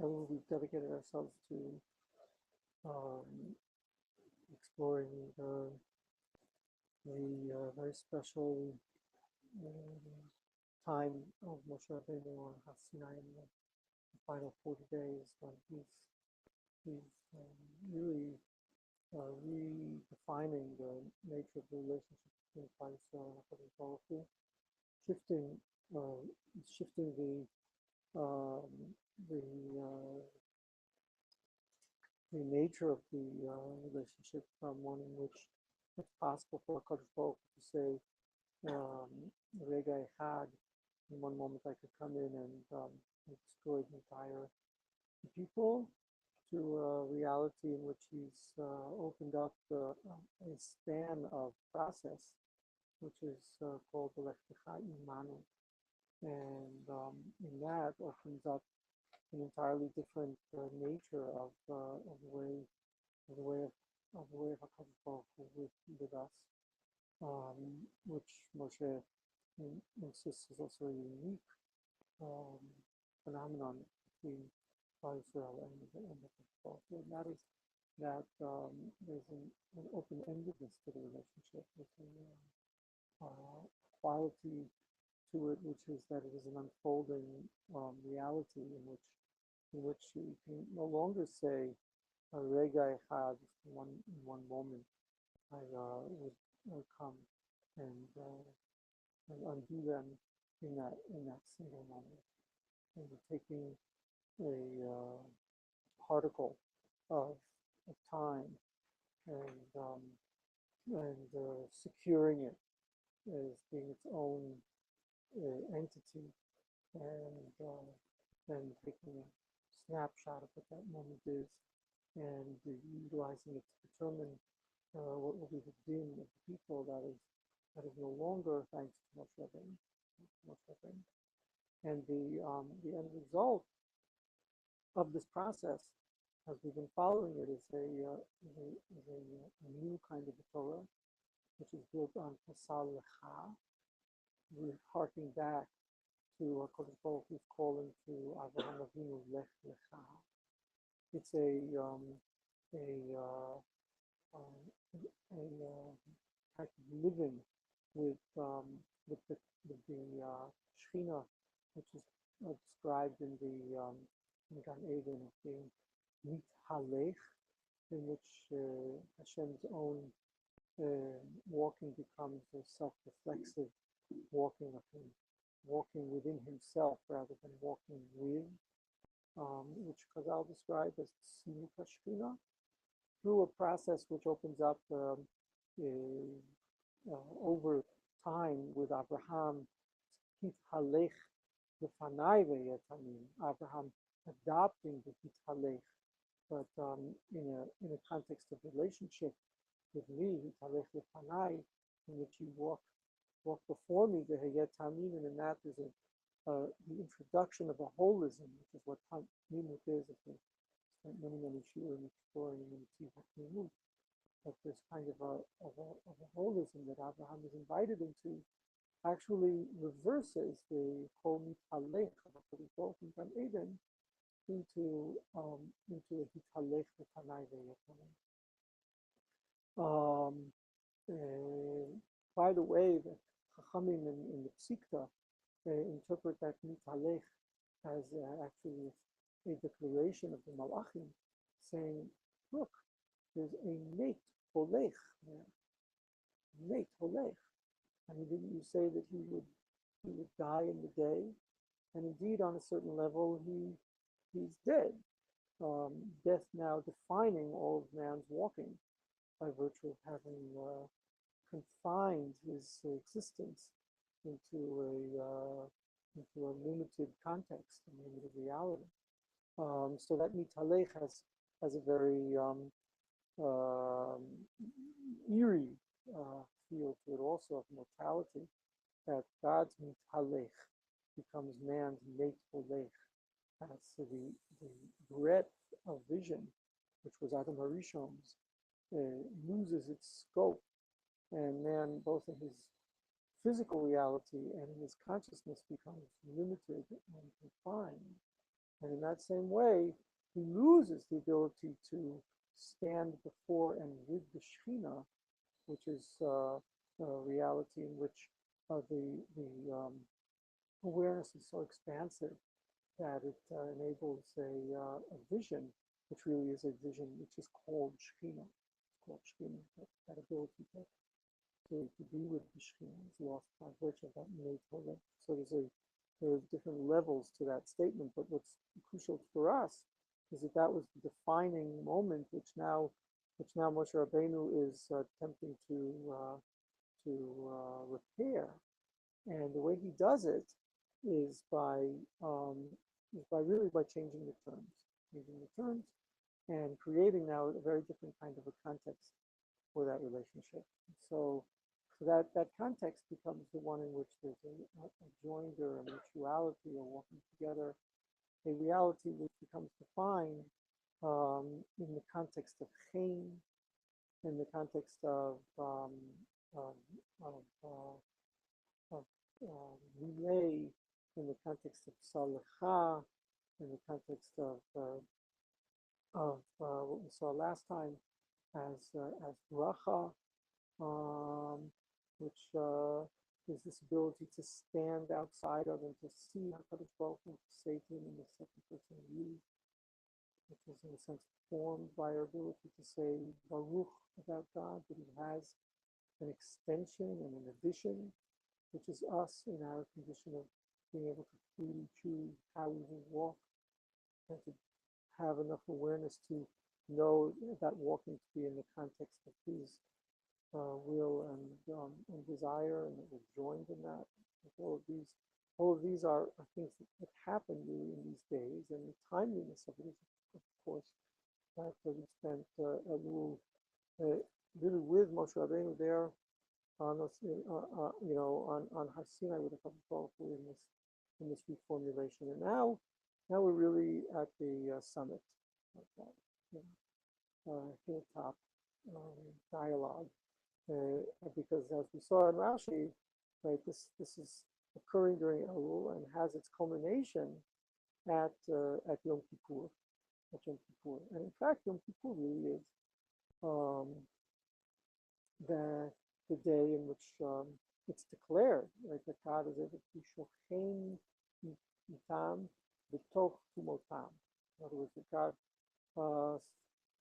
we've dedicated ourselves to um, exploring the very special uh, time of Moshe Rabbeinu on Har Sinai in the final 40 days when he's really redefining the nature of the relationship between Klal Yisrael and HaKadosh Baruch Hu, shifting uh, shifting um, the uh, the nature of the relationship from one in which it's possible for HaKadosh Baruch Hu to say, Rega Echad, in one moment I could come in and destroy the entire people, to a reality in which he's opened up a span of process, which is called the Lech Lecha Imanu. And in that opens up an entirely different nature of the way of the way of the way of HaKadosh Baruch Hu with us, which Moshe insists is also a unique um, phenomenon between Israel and the Baruch Hu. And that is that there's an open-endedness to the relationship, with a quality to it, which is that it is an unfolding reality in which you can no longer say a rega echad in one moment I would come and, and undo them in that single moment. And you're taking a particle of time and securing it as being its own entity, and taking a snapshot of what that moment is and utilizing it to determine what will be the din of the people that is no longer thanks to Moshe Rabbeinu. And the end result of this process, as we've been following it, is a new kind of a Torah, which is built on Pasal Lecha. We're harking back to HaKadosh Baruch Hu's calling to Avraham Avinu Lech Lecha. It's a type of living with the Shechina, which is described in in Gan Eden as being mithalech, in which Hashem's own walking becomes a self-reflexive walking of him, walking within himself rather than walking with, which Chazal describe as Tzniut HaShechina, through a process which opens up over time with Abraham, Hithalech Lefanai Ve'yetamim, Abraham adopting the Hithalech, but in a context of relationship with me, Hithalech Lefanai, in which you walk before me, the Ve'yetamim, and in that is the introduction of a holism, which is what Tamimut is. If spent many shiurim exploring in the that this kind of a holism that Abraham is invited into actually reverses the kol mitalech of the Baruch in Gan Eden into a hitalech v'tanai ve'yetamim. By the way, the Chachamim in the Psikta interpret that mitalech as actually a declaration of the Malachim, saying, look, there's a mate holech there. Mate holech. And didn't you say that he would die in the day? And indeed, on a certain level, he's dead. Death now defining all of man's walking by virtue of having confined his existence into a limited context, a limited reality. So that mitalech has a very eerie feel to it also of mortality, that God's mitalech becomes man's mate-holech. So the breadth of vision, which was Adam HaRishon's, loses its scope, and man, both in his physical reality and in his consciousness, becomes limited and confined. And in that same way, he loses the ability to stand before and with the Shekhinah, which is a reality in which the awareness is so expansive that it enables a vision, which really is a vision, which is called Shekhinah. It's called Shekhinah, that ability to be with the Shekhinah is lost by virtue of that Minei Torah. So there's different levels to that statement, but what's crucial for us is that was the defining moment, which now Moshe Rabbeinu is attempting to repair, and the way he does it is by changing the terms, and creating now a very different kind of a context for that relationship. So that context becomes the one in which there's a joinder, a mutuality, a walking together, a reality which becomes defined in the context of chen, in the context of relay, in the context of salacha, in the context of what we saw last time as bracha, which is this ability to stand outside of and to see HaKadosh Baruch Hu, to say to him in the second person of you, which is in a sense formed by our ability to say Baruch about God, that he has an extension and an addition, which is us in our condition of being able to freely choose how we will walk, and to have enough awareness to know that walking to be in the context of his will and desire, and that we're joined in that. All of these are things that happen really in these days, and the timeliness of it is, of course, that we spent a little really with Moshe Rabbeinu there on on Har Sinai with a couple of in this reformulation, and now we're really at the summit of that hilltop dialogue. Because as we saw in Rashi, right, this is occurring during Elul and has its culmination at Yom Kippur, and in fact, Yom Kippur really is the day in which it's declared, right, that God is able to shochen itam b'toch tumotam. In other words, that God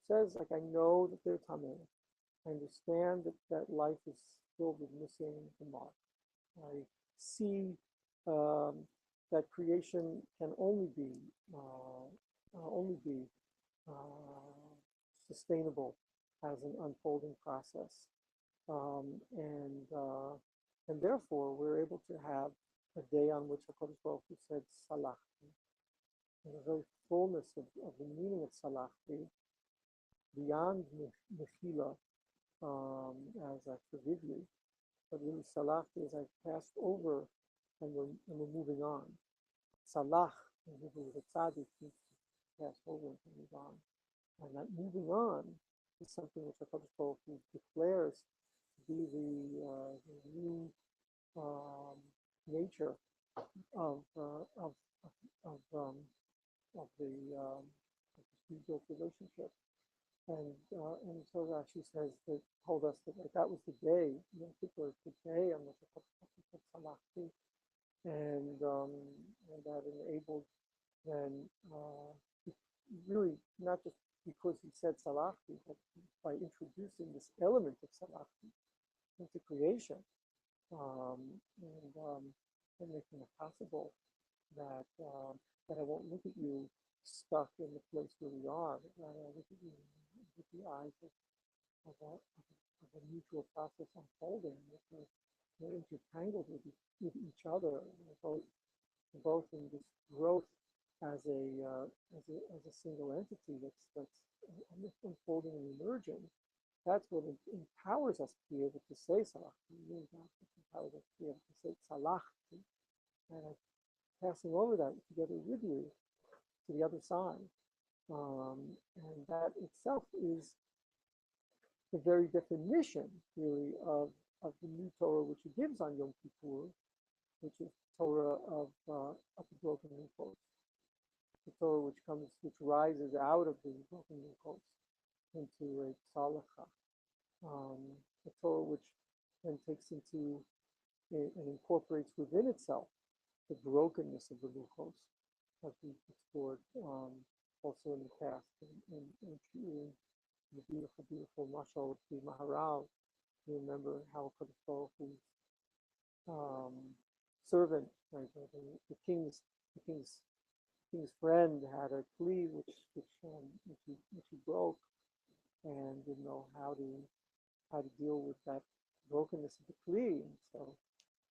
says, like, I know that they're tamei. I understand that life is filled with missing the mark. I see that creation can only be sustainable as an unfolding process, and therefore we're able to have a day on which HaKadosh Baruch Hu said Salachti, and the very fullness of the meaning of Salachti, beyond Mechila, as I forgive you, but really Salachti is I've passed over and we're moving on. Salach, in Hebrew with a tzaddik, means to pass over and to move on. And that moving on is something which HaKadosh Baruch Hu declares to be the new nature of the rebuilt relationship. And so Rashi says that told us that was the day, Yom Kippur, the day on which HaKadosh Baruch Hu Salachti, and that enabled then really not just because he said Salachti, but by introducing this element of Salachti into creation, and making it possible that I won't look at you stuck in the place where we are, but rather I look at you with the eyes of a mutual process unfolding. We're intertangled with each other, both in this growth as a single entity that's unfolding and emerging. That's what empowers us to be able to say Salachti. It empowers us to be able to say Salachti, and I'm passing over that together with you to the other side. And that itself is the very definition, really, of the new Torah which he gives on Yom Kippur, which is Torah of the broken impulse. the Torah which rises out of the broken Luchos into a tzalacha, a Torah which then takes into and incorporates within itself the brokenness of the Luchos, as we've explored also in the past, in the beautiful, beautiful mashal of the Maharal. You remember how Kadosh Baruch Hu's servant, right, the king's friend had a kli which he broke and didn't know how to deal with that brokenness of the kli,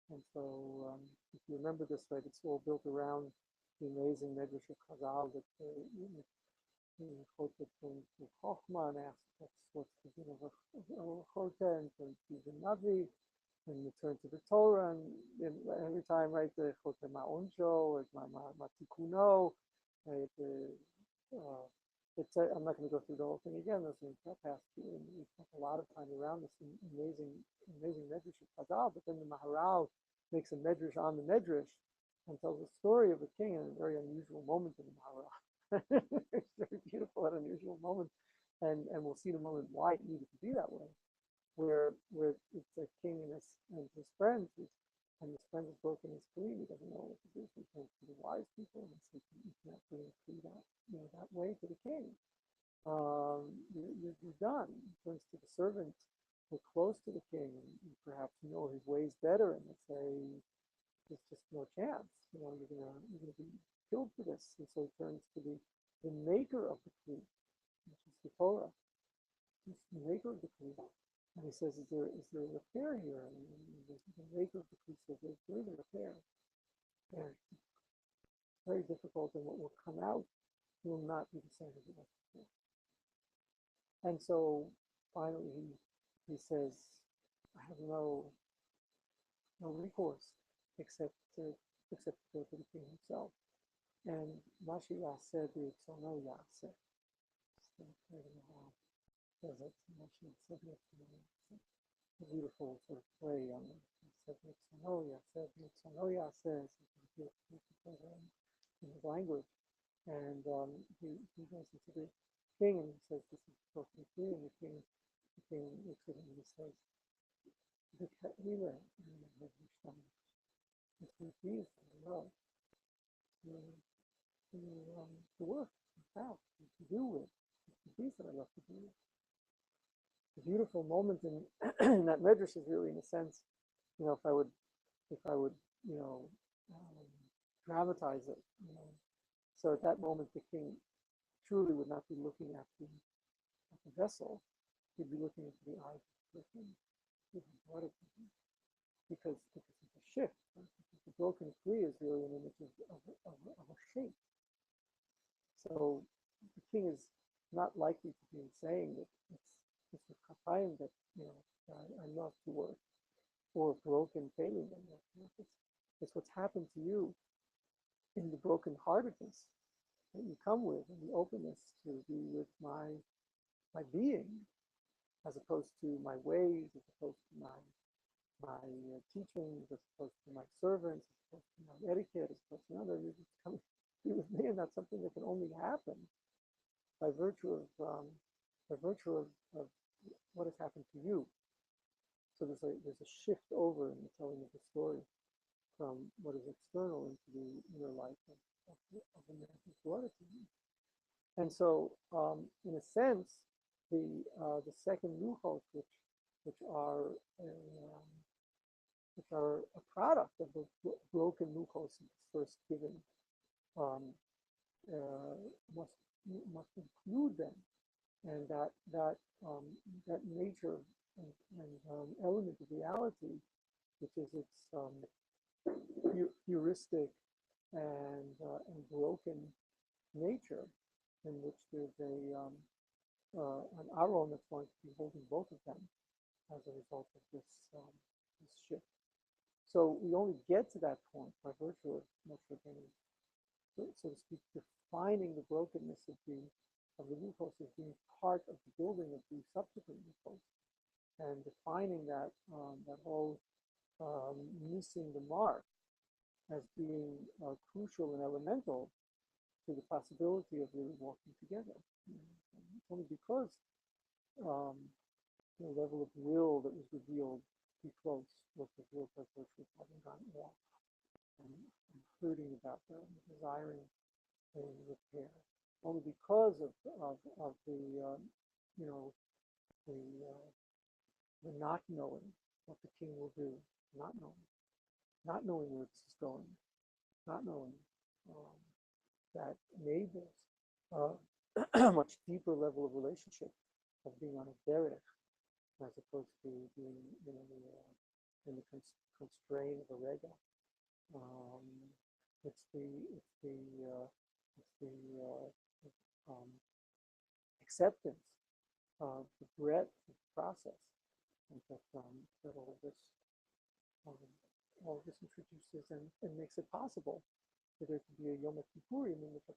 and so if you remember this, right, it's all built around the amazing Medrash of Chazal that quoted from Chochmah and asked what's the din of a choteh, and he's a navi, and you turn to the Torah, and every time, right, the choteh ma'onsho, or matikuno, right, I'm not going to go through the whole thing again. This is past, and we spent a lot of time around this amazing medrash of Chazal, but then the Maharal makes a medrash on the medrash and tells a story of a king in a very unusual moment in the Maharal. It's very beautiful and unusual moment, and we'll see in a moment why it needed to be that way, where it's a king and his friends, and his friend has broken his kli. He doesn't know what to do. So he turns to the wise people and says, "You can't bring a kli that way to the king. You're done." He turns to the servants who are close to the king and perhaps know his ways better, and they say, "There's just no chance. You're gonna be killed for this." And so he turns to the maker of the kli, which is the Torah. It's the maker of the kli. And he says, is there a repair here? And the maker of the kli says, there is a repair. It's very difficult, and what will come out will not be the same as it was before. And so finally he says, I have no recourse except to go to the king himself. And Mashi Yaseh b'Yitzono Yaseh. A beautiful sort of play on the in his language, and he goes into the king and he says, "This is supposed to be," and the king looks at him and he says, "The Ke'ila it's refused to love to work, in fact, to do with the piece that I love to do with." The beautiful moment in, in that medrash is really, in a sense, if I would, dramatize it, So at that moment, the king truly would not be looking at the vessel; he'd be looking into the eyes of the person who brought it to him, because it's a shift. Right? The broken kli is really an image of a shape. So the king is not likely to be saying that it's a kapayim that I love to work, or broken failing. It's what's happened to you in the brokenheartedness that you come with, and the openness to be with my being, as opposed to my ways, as opposed to my teachings, as opposed to my servants, as opposed to my etiquette, as opposed to others. You just come be with me, and that's something that can only happen by virtue of what has happened to you. So there's a shift over in the telling of the story from what is external into the inner life of the man who's brought it to him. And so, in a sense, the second luchos, which are a product of the broken luchos first given, must include them, and that nature and element of reality, which is its heuristic and broken nature, in which there's an aron that's going to be holding both of them as a result of this shift. So we only get to that point by virtue of Moshe Rabbeinu, so to speak, defining the brokenness of the luchos as being part of the building of the subsequent luchos, and defining that whole missing the mark as being crucial and elemental to the possibility of really walking together. It's only because the level of will that was revealed to be close was revealed by virtue of having gone off and hurting about that and desiring a repair. Only because of the you know the not knowing what the king will do, not knowing where this is going, not knowing that enables a much deeper level of relationship of being on a derech as opposed to being in the constraint of a rega. It's the acceptance of the breadth of the process and that all this introduces and makes it possible for there to be a Yom Kippurim in which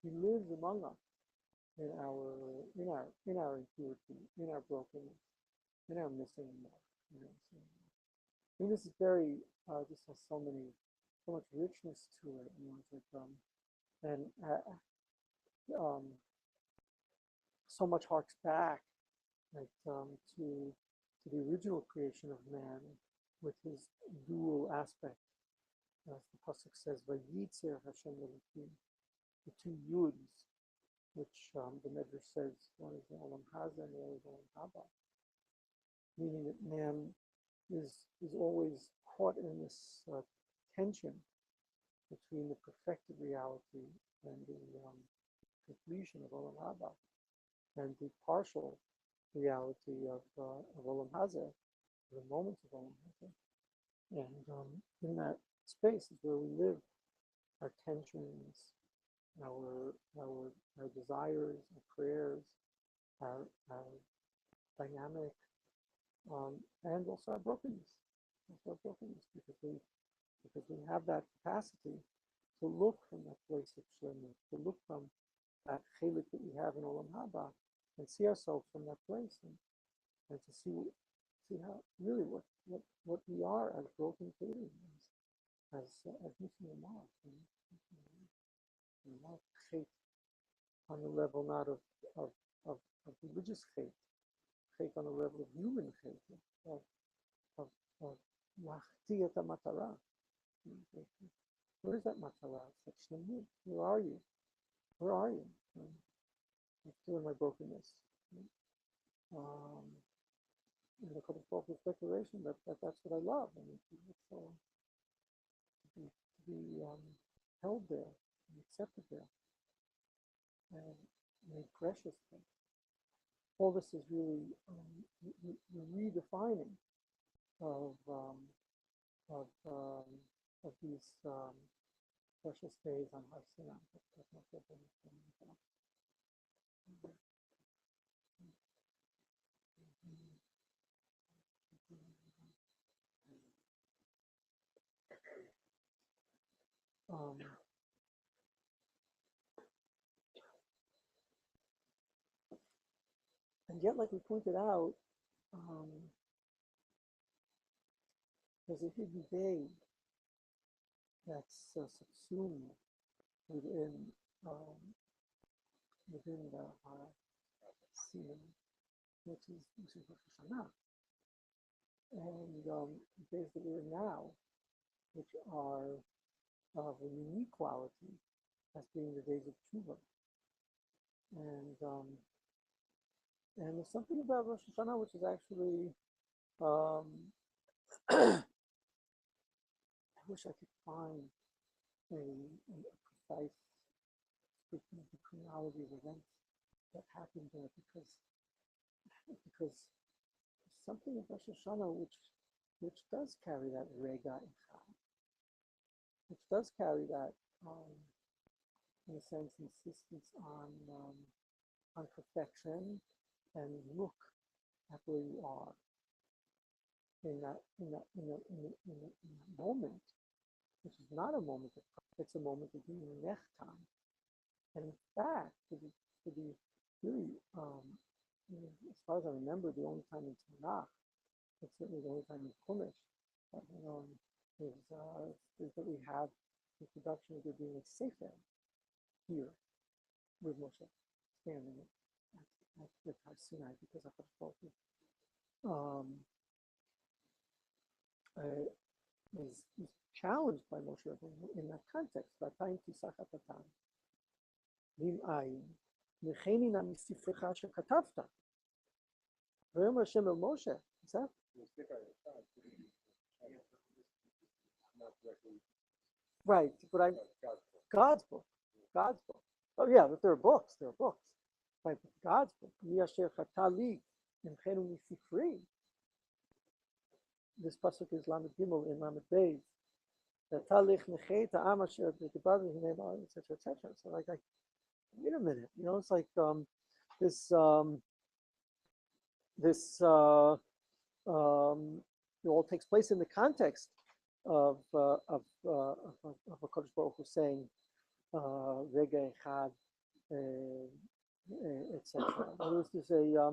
he lives among us in our impurity, in our brokenness, in our missing. I mean, this is very this has so much richness to it. It's like, and so much harks back to the original creation of man with his dual aspect. As the pasuk says, "Vayitzer Hashem Elokim," the two yuds, which the Medrash says one is the Olam Hazeh and the other is Olam Haba, meaning that man is always caught in this tension between the perfected reality and the completion of Olam Haba, and the partial reality of Olam Hazeh, the moments of Olam Hazeh. And in that space is where we live our tensions, our desires, our prayers, our dynamic, and also our brokenness. Because we have that capacity to look from that place of shlemus, to look from that chelik that we have in Olam Haba, and see ourselves from that place, and to see how really what we are as broken creatures, as missing a mark, hate on the level not of religious hate on the level of human hate, of lachtiyat matara. Where is that matara? Where are you? Where are you? I'm still in my brokenness. And the Kodesh Baruch Hu's declaration that that's what I love, and to be held there, and accepted there, and made precious there. All this is really the redefining of these precious days on Har Sinai. And yet, like we pointed out, there's a hidden day that's subsumed within the Sinai, which is Rosh Hashanah, and the days that we're in now, which are of a unique quality as being the days of Tshuva. And there's something about Rosh Hashanah which is actually, I wish I could find a precise speaking of the chronology of events that happened there, because there's something of Rosh Hashanah which does carry that rega echad, which does carry that, in a sense, insistence on perfection, and look at where you are in that moment, which is not a moment of pride, it's a moment of being nechtam. And in fact, to be really, as far as I remember, the only time in Tanakh, it's certainly the only time in Chumash, is that we have the production of there being a sefer here with Moshe standing at the Har Sinai because of um, is challenged by Moshe Rabbeinu in that context. Vatayim tisachat atan vim ayin necheni na misifrecha shekatavta. V'yomer Hashem el Moshe. Is that? Right, but God's book. God's book. Oh yeah, but there are books. There are books. Right, but God's book. Mi asher chatali nechenu misifri. This pasuk is Lamed Gimel in Lamed Beis. Talich nechet ha'am asher b'kibadu hinei ba'al, etc., etc. So like, wait a minute, you know, it's like this it all takes place in the context of a Kodesh Baruch Hu saying Rega Echad, etc. Notice there's a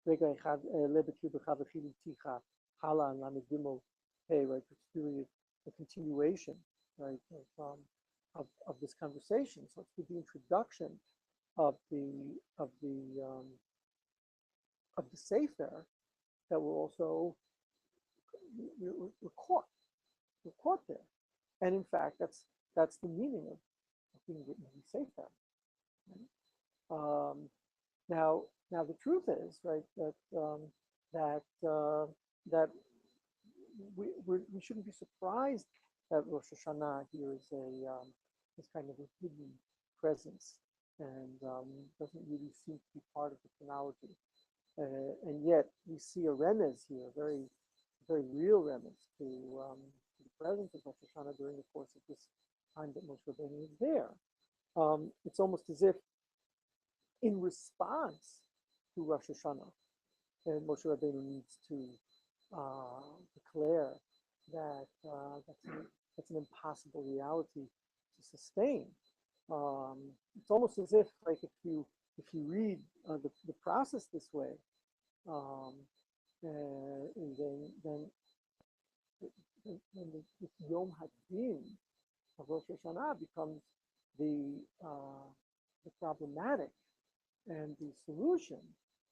Rega Echad Lebekir B'Chav V'Chilu Ticha Hala and Lamed Gimel Hey, right? It's really a continuation, right, of this conversation. So it's with the introduction of the Sefer that we're also we're caught there, and in fact that's the meaning of being written in the Sefer. Right? Now the truth is, right, that we shouldn't be surprised that Rosh Hashanah here is kind of a hidden presence and doesn't really seem to be part of the chronology. And yet we see a remez here, a very real remez to the presence of Rosh Hashanah during the course of this time that Moshe Rabbeinu is there. It's almost as if in response to Rosh Hashanah, and Moshe Rabbeinu needs to declare that that's an impossible reality to sustain. It's almost as if, like, if you read the process this way, and then the Yom Hadin of Rosh Hashanah becomes the problematic, and the solution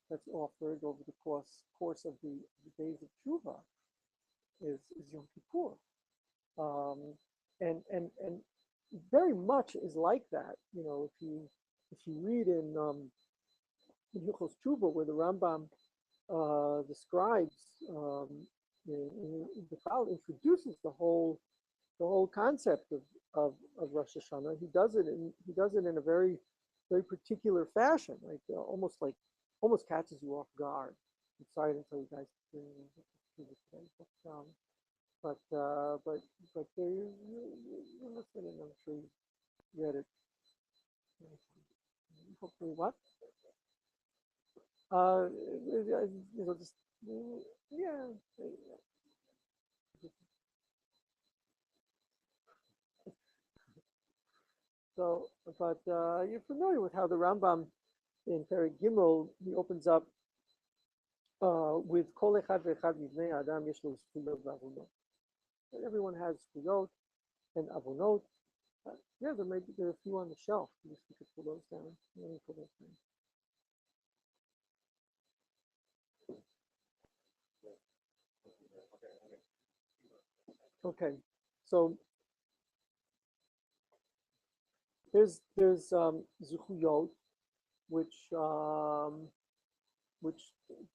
that's offered over the course of the days of Tshuva is Yom Kippur, and very much is like that. You know, if you read in Hilchos Tshuva, where the Rambam describes in the Chal introduces the whole concept of Rosh Hashanah. He does it in a very particular fashion, like almost catches you off guard. I'm sorry to tell you guys today, but you're listening. I'm sure you read it. Hopefully, what? Just yeah. So, but you're familiar with how the Rambam in Perek Gimel, he opens up with Kol Echad Ve'echad Mivnei Adam Yesh Lo Zchuyot V'Avonot. Everyone has Zchuyot and Avonot. Yeah, there are a few on the shelf. We could pull those down. Let me pull those down. Okay, so there's Zchuyot, which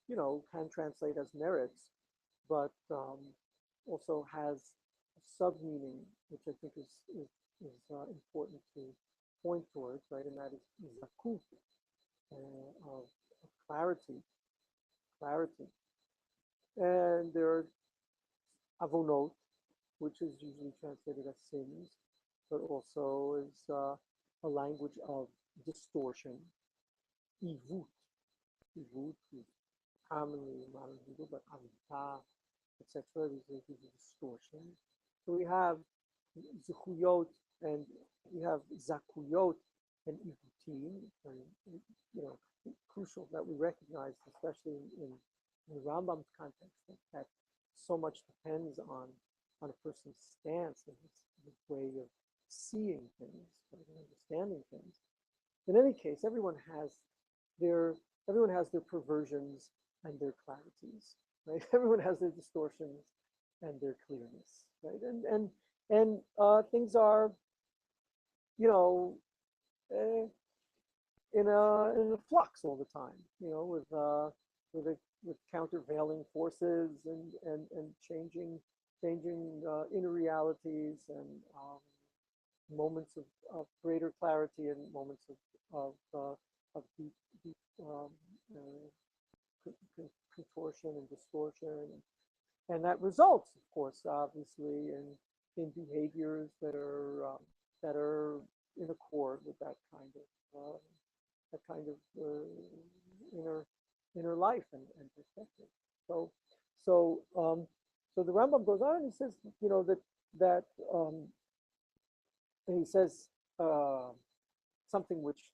you know can translate as merits, but also has a sub meaning, which I think is important to point towards, right? And that is zakut, of clarity. And there are avonot, which is usually translated as sins, but also is a language of distortion. Ivut is commonly modern Hebrew, but avita, etc. These are distortions. So we have zechuyot and we have zakuyot and ivutim, and you know, crucial that we recognize, especially in the Rambam's context, that so much depends on on a person's stance and his way of seeing things, right, and understanding things. In any case, their everyone has their perversions and their clarities, right? Everyone has their distortions and their clearness, right? And things are, you know, uh, in a flux all the time, with with countervailing forces and changing inner realities and moments of greater clarity and moments of deep contortion and distortion, and that results, of course, obviously, in behaviors that are in accord with that kind of inner inner life and perspective. So so so the Rambam goes on and he says, that and he says something which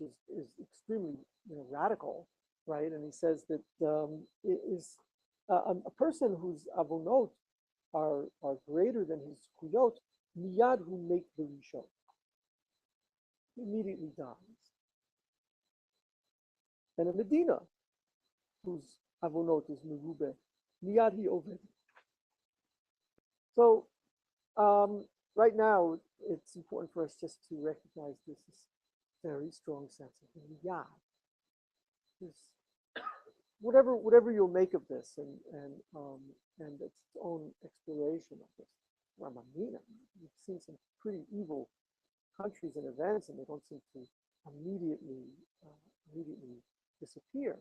is extremely radical, right? And he says that it is a person whose avonot are greater than his kuyot, miyad who make the rishon, immediately dies. And a Medina whose avonot is merube, miyad he oved. So right now, it's important for us just to recognize this very strong sense of the miyad. This, whatever you'll make of this, and its own exploration of this Ramamina. We've seen some pretty evil countries and events, and they don't seem to immediately disappear.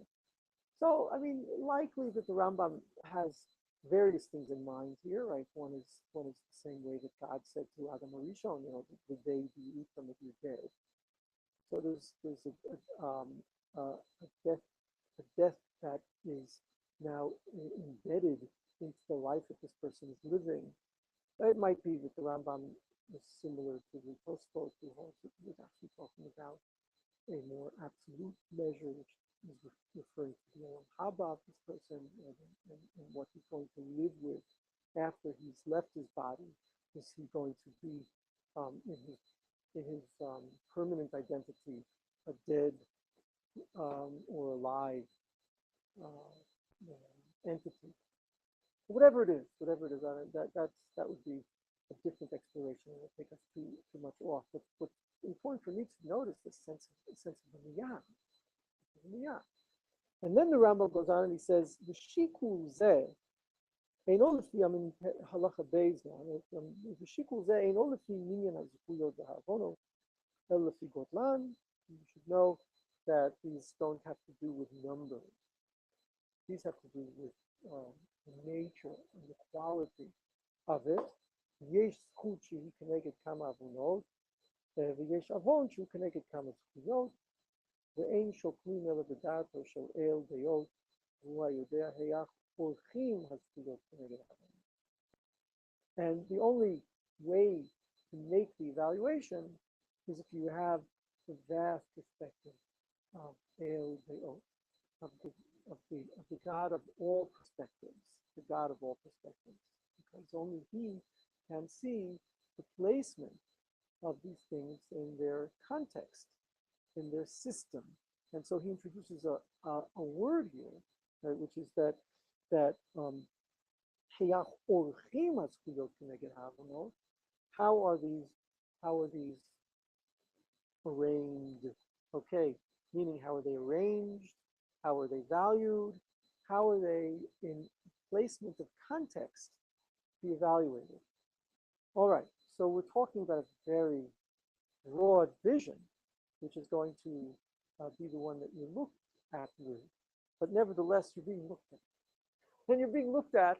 So, I mean, likely that the Rambam has various things in mind here, right? One is the same way that God said to Adam Arishon, the day you eat from it, you're dead. So there's a death that is now embedded into the life that this person is living. It might be that the Rambam is similar to the Tosfot, who was actually talking about a more absolute measure, which is referring to the Olam Haba of this person and what he's going to live with after he's left his body. Is he going to be in his permanent identity a dead or alive entity? Whatever it is, that would be a different exploration. It would take us too much off. But what's important for me to notice this sense of the miyad. And then the Rambam goes on and he says, the shikul zeh, I'm in halacha beis now. The shikul zeh ain't all lefi minyan hazikuyot v'ha'avono, el lefi gotlan. You should know that these don't have to do with numbers. These have to do with the nature and the quality of it. Yesh zchut shehi keneged kama avonot, v'yesh avon shehu keneged kama zchuyot, ve'ein shoklim ela b'dato shel el dayot, hu ha'yodea heyach orchim hazchuyot keneged avon. And the only way to make the evaluation is if you have the vast perspective of el dayot, of the God of all perspectives, the God of all perspectives, because only He can see the placement of these things in their context, in their system. And so he introduces a word here, right, which is that how are these arranged? Okay, meaning how are they arranged? How are they valued? How are they in placement of context be evaluated? All right, so we're talking about a very broad vision, which is going to be the one that you're looked at with, but nevertheless, you're being looked at. And you're being looked at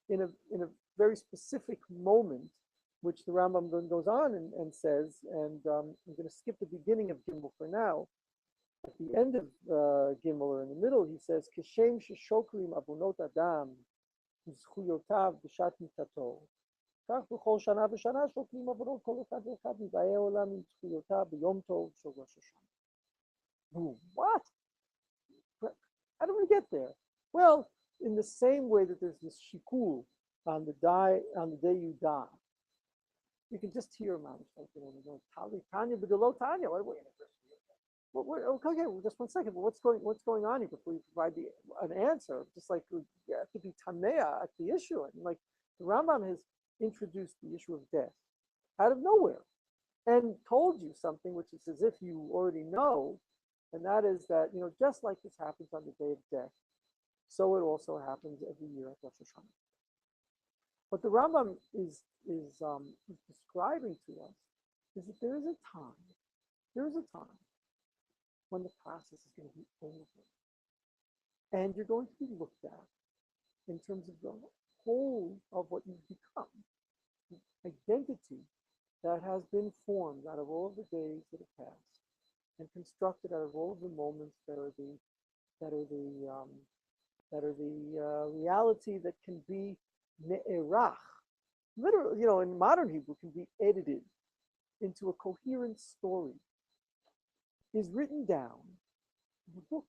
in a very specific moment, which the Rambam then goes on and says, and I'm going to skip the beginning of Gimel for now. At the end of Gimel, or in the middle, he says, Kishem sheshokrim abunot adam zchuyotav b'shat mitato. כך בכל שנה ושנה שוקלים עבודות כל אחד ואחד מבאי העולם עם זכויותיו ביום טוב של ראש השנה. What? How do we get there? Well, in the same way that there's this shikul on the day you die. You can just hear Mom like, Tanya, but below Tanya. Okay, well, just 1 second. Well, what's going on here before you provide an answer? Just like you have to be tamea at the issue, and like the Rambam has introduced the issue of death out of nowhere, and told you something which is as if you already know, and that is that just like this happens on the day of death, so it also happens every year at Rosh Hashanah. What the Rambam is describing to us is that there is a time when the process is going to be over, and you're going to be looked at in terms of the whole of what you've become, the identity that has been formed out of all of the days that have passed, and constructed out of all of the moments that are the reality that can be ne'erach, literally, in modern Hebrew, can be edited into a coherent story, is written down in a book.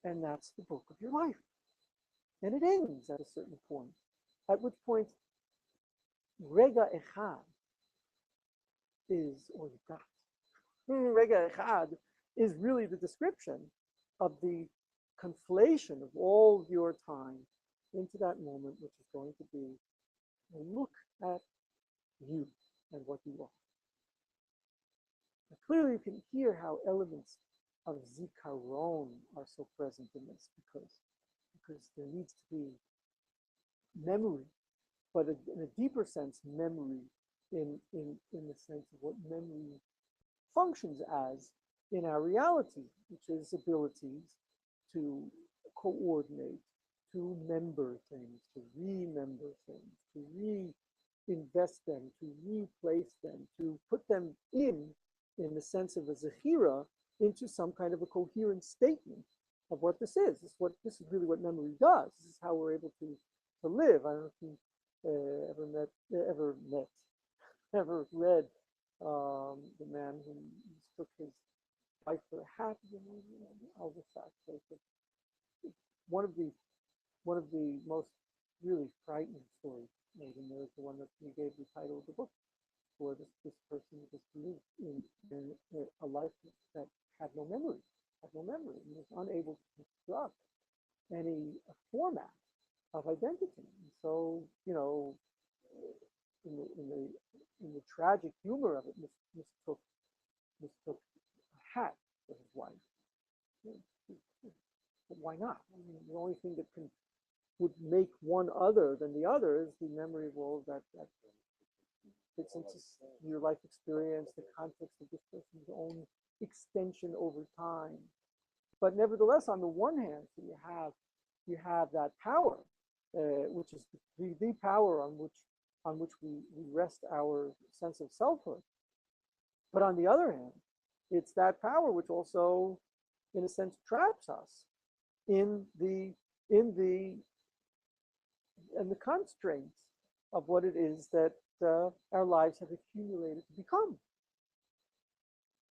And that's the book of your life. And it ends at a certain point, at which point Rega Echad is all you got. Rega Echad is really the description of the conflation of all your time into that moment, which is going to be a look at you and what you are. Now, clearly, you can hear how elements of zikaron are so present in this, because there needs to be memory, but in a deeper sense, memory in the sense of what memory functions as in our reality, which is abilities to coordinate, to remember things, to remember things, to reinvest them, to replace them, to put them in the sense of a zechira, into some kind of a coherent statement of what this is. This is really what memory does. This is how we're able to live. I don't know if you ever read the man who took his wife for a hat. I'll just say one of the most really frightening stories made in there is the one that he gave the title of the book, where this person just lived in a life that had no memory, and was unable to construct any format of identity. And so, in the tragic humor of it, mistook a hat for his wife. But why not? I mean, the only thing that would make one other than the other is the memory of all that fits into your life experience, the context of this person's own extension over time. But nevertheless, on the one hand, so you have that power, which is the power on which we rest our sense of selfhood. But on the other hand, it's that power which also, in a sense, traps us in the constraints of what it is that our lives have accumulated to become.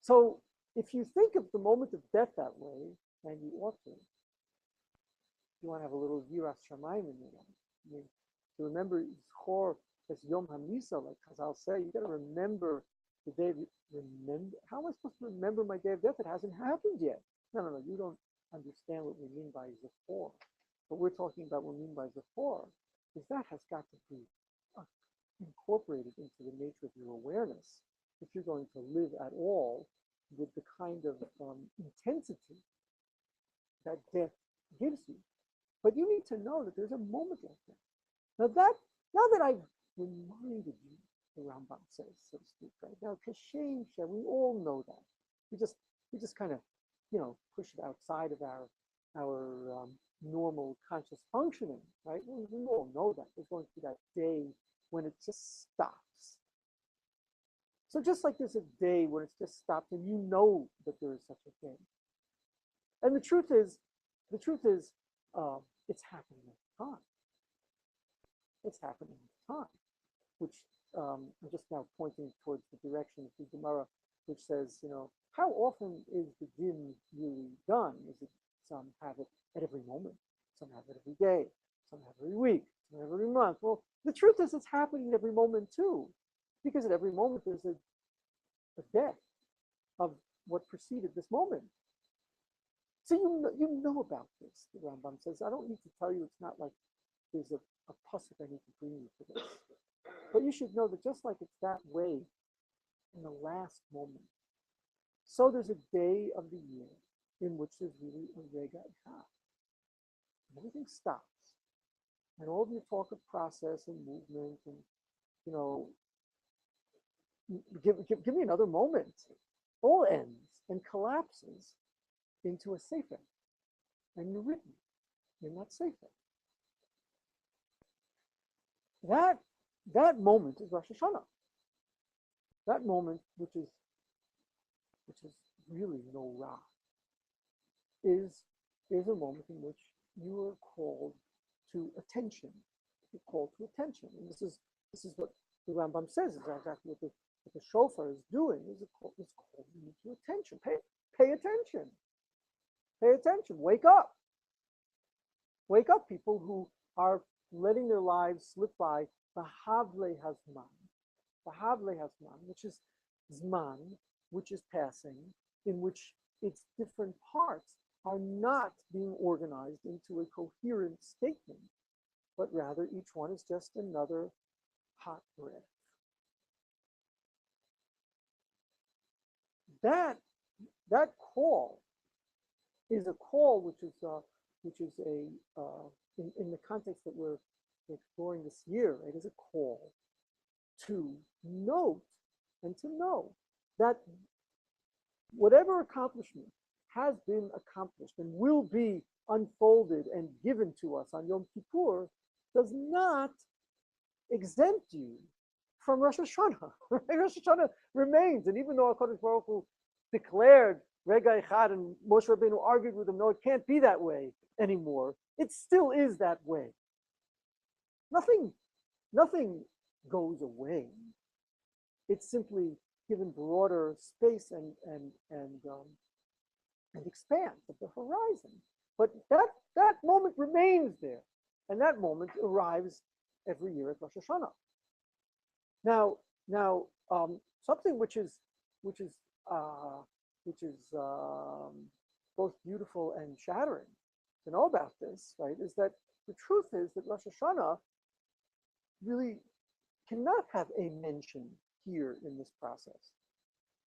So if you think of the moment of death that way, and you ought to, you want to have a little yiras shamayim in your life. I mean, to remember Zchor as Yom HaMisa, like Chazal say, you got to remember the day. How am I supposed to remember my day of death? It hasn't happened yet. No. You don't understand what we mean by Zchor. What we're talking about, what we mean by Zchor, is that has got to be incorporated into the nature of your awareness if you're going to live at all with the kind of intensity that death gives you. But you need to know that there's a moment like that. Now that I've reminded you, the Rambam says, so to speak, right? Now, Kashem, we all know that. We just kind of, push it outside of our normal conscious functioning, right? We all know that. There's going to be that day when it just stops. So just like there's a day when it's just stopped, and you know that there is such a thing. And the truth is, it's happening at the time. It's happening at the time, which I'm just now pointing towards the direction of the Gemara, which says, how often is the din really done? Is it some have it at every moment, some have it every day, some have it every week, some have it every month. Well, the truth is it's happening every moment too, because at every moment there's a death of what preceded this moment. So you know about this, the Rambam says. I don't need to tell you, it's not like there's a pasuk I need to bring you for this. But you should know that just like it's that way in the last moment, so there's a day of the year in which there's really a rega echad. Everything stops. And all of your talk of process and movement and, you know, give me another moment, all ends and collapses into a sefer. And you're written in that sefer. That moment is Rosh Hashanah. That moment, which is really no ra, is a moment in which you are called to attention. You're called to attention, and this is what the Rambam says is exactly what the shofar is doing. It's calling you to attention. Pay attention. Pay attention. Wake up. Wake up, people who are letting their lives slip by. Bahavle Hazman, which is Zman, which is passing, in which its different parts are not being organized into a coherent statement, but rather each one is just another hot breath. That call is a call which is in the context that we're exploring this year, it is a call to note and to know that whatever accomplishment has been accomplished and will be unfolded and given to us on Yom Kippur does not exempt you from Rosh Hashanah. Rosh Hashanah remains, and even though HaKadosh Baruch Hu declared Rega Echad and Moshe Rabbeinu argued with him, no, it can't be that way anymore, it still is that way. Nothing goes away. It's simply given broader space and expanse of the horizon. But that moment remains there, and that moment arrives every year at Rosh Hashanah. Now, something which is both beautiful and shattering to know about this, right, is that the truth is that Rosh Hashanah really cannot have a mention here in this process.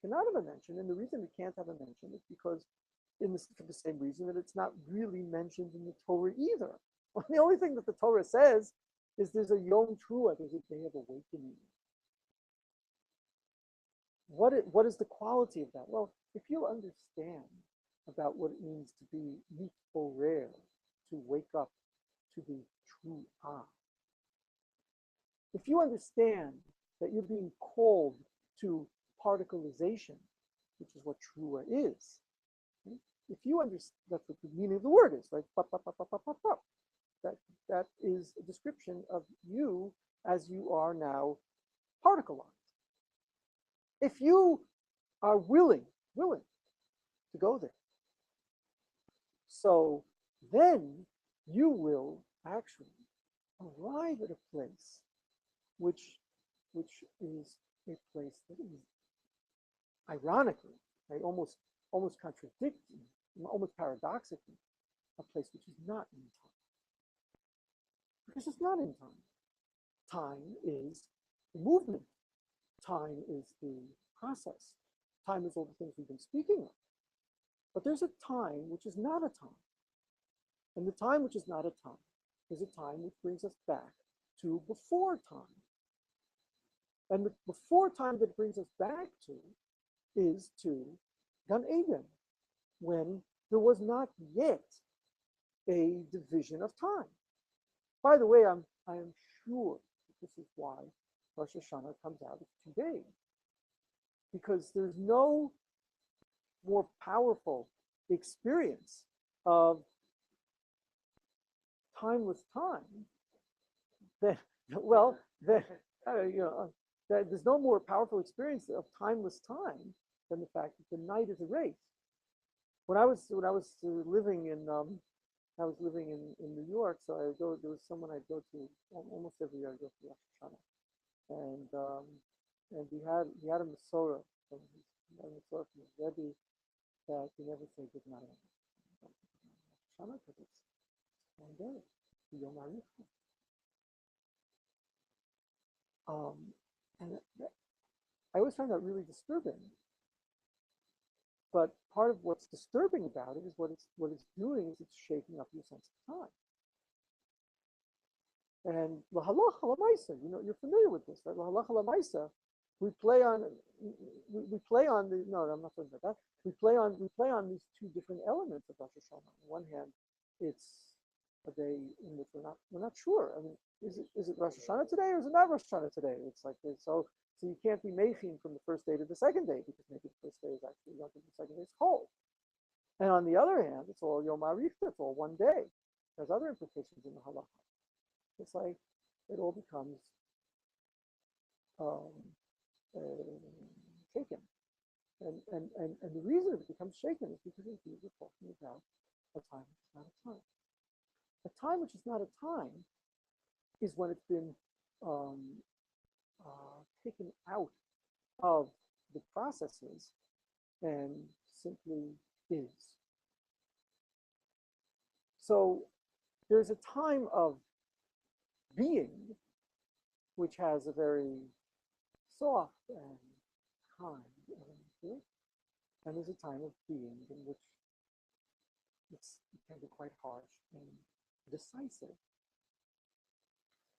Cannot have a mention, and the reason it can't have a mention is because for the same reason that it's not really mentioned in the Torah either. The only thing that the Torah says is there's a Yom Teruah, there's a day of awakening. What is the quality of that? Well, if you understand about what it means to be mitborer, to wake up to the true I, if you understand that you're being called to particleization, which is what trua is, right? If you understand, that's what the meaning of the word is, right? That is a description of you as you are now particleized. If you are willing to go there, so then you will actually arrive at a place which is a place that is ironically, right, almost contradicting, almost paradoxically, a place which is not in time. Because it's not in time. Time is the movement. Time is the process. Time is all the things we've been speaking of. But there's a time which is not a time. And the time which is not a time is a time which brings us back to before time. And the before time that brings us back to is to Gan Eden, when there was not yet a division of time. By the way, I am sure that this is why Rosh Hashanah comes out of 2 days, because there's no more powerful experience of timeless time than, well, there's no more powerful experience of timeless time than the fact that the night is erased. living in New York, so I go. There was someone I'd go to almost every year. I go to Rosh Hashanah, and he had a Masorah from his Rebbe that he never say good night on Rosh Hashanah because it's one day, Yom HaRishon. And I always find that really disturbing. But part of what's disturbing about it is what it's doing is it's shaking up your sense of time. And lahalacha lamaisa, you're familiar with this, right? Lahalacha lamaisa, we play on the no, I'm not talking about that. We play on these two different elements of Rosh Hashanah. On one hand, it's a day in which we're not sure. I mean, is it Rosh Hashanah today or is it not Rosh Hashanah today? It's like so you can't be mechin from the first day to the second day because maybe the first day is actually Yom Tov, the second day is cold. And on the other hand, it's all Yom HaRishon, it's all one day. There's other implications in the halacha. It's like it all becomes shaken. And the reason it becomes shaken is because indeed we're talking about a time which is not a time. A time which is not a time is when it's been taken out of the processes and simply is. So there's a time of being which has a very soft and kind element to it, and there's a time of being in which it can be quite harsh and decisive.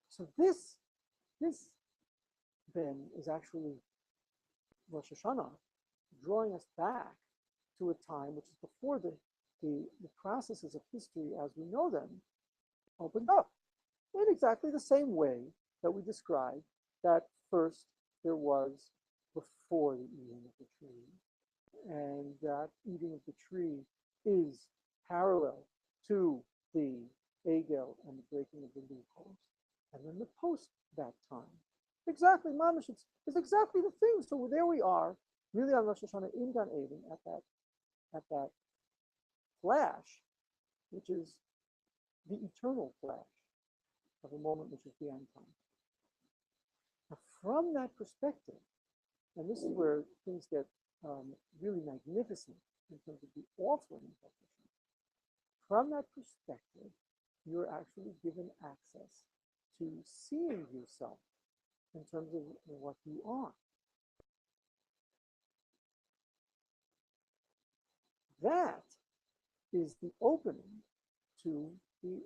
So this then is actually Rosh Hashanah drawing us back to a time which is before the processes of history as we know them opened up in exactly the same way that we described that first there was before the eating of the tree, and that eating of the tree is parallel to the egel and the breaking of the loopholes. And then the post that time, exactly, mamash, it's exactly the thing. So there we are, really on Rosh Hashanah in Gan Eden at that flash, which is the eternal flash of a moment which is beyond time. Now, from that perspective, and this is where things get really magnificent in terms of the offering of Rosh Hashanah. From that perspective, you're actually given access to seeing yourself in terms of what you are. That is the opening to the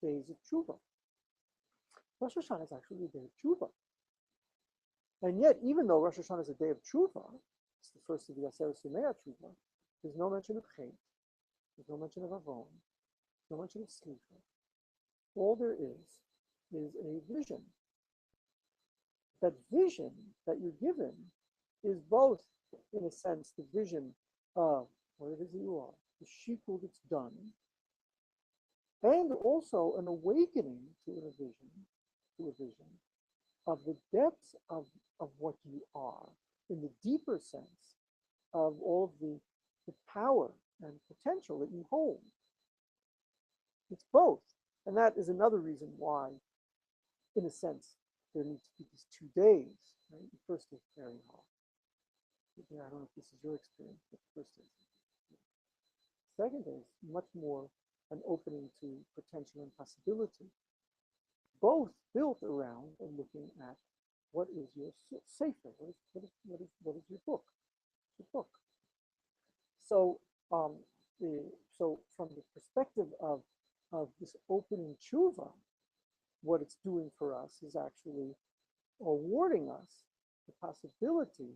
days of Tshuva. Rosh Hashanah is actually a day of Tshuva. And yet, even though Rosh Hashanah is a day of Tshuva, it's the first of the Aseret Yemei Tshuva, there's no mention of Chet, there's no mention of Avon, there's no mention of Slicha. All there is a vision. That vision that you're given is both, in a sense, the vision of what it is that you are, the shikul that's done, and also an awakening to a vision of the depths of what you are, in the deeper sense of all of the power and potential that you hold. It's both. And that is another reason why, in a sense, there needs to be these 2 days. Right? The first is very hard. I don't know if this is your experience, but the first is. The second is much more an opening to potential and possibility, both built around and looking at what is your sefer, what is your book, So, so from the perspective of this opening tshuva, what it's doing for us is actually awarding us the possibility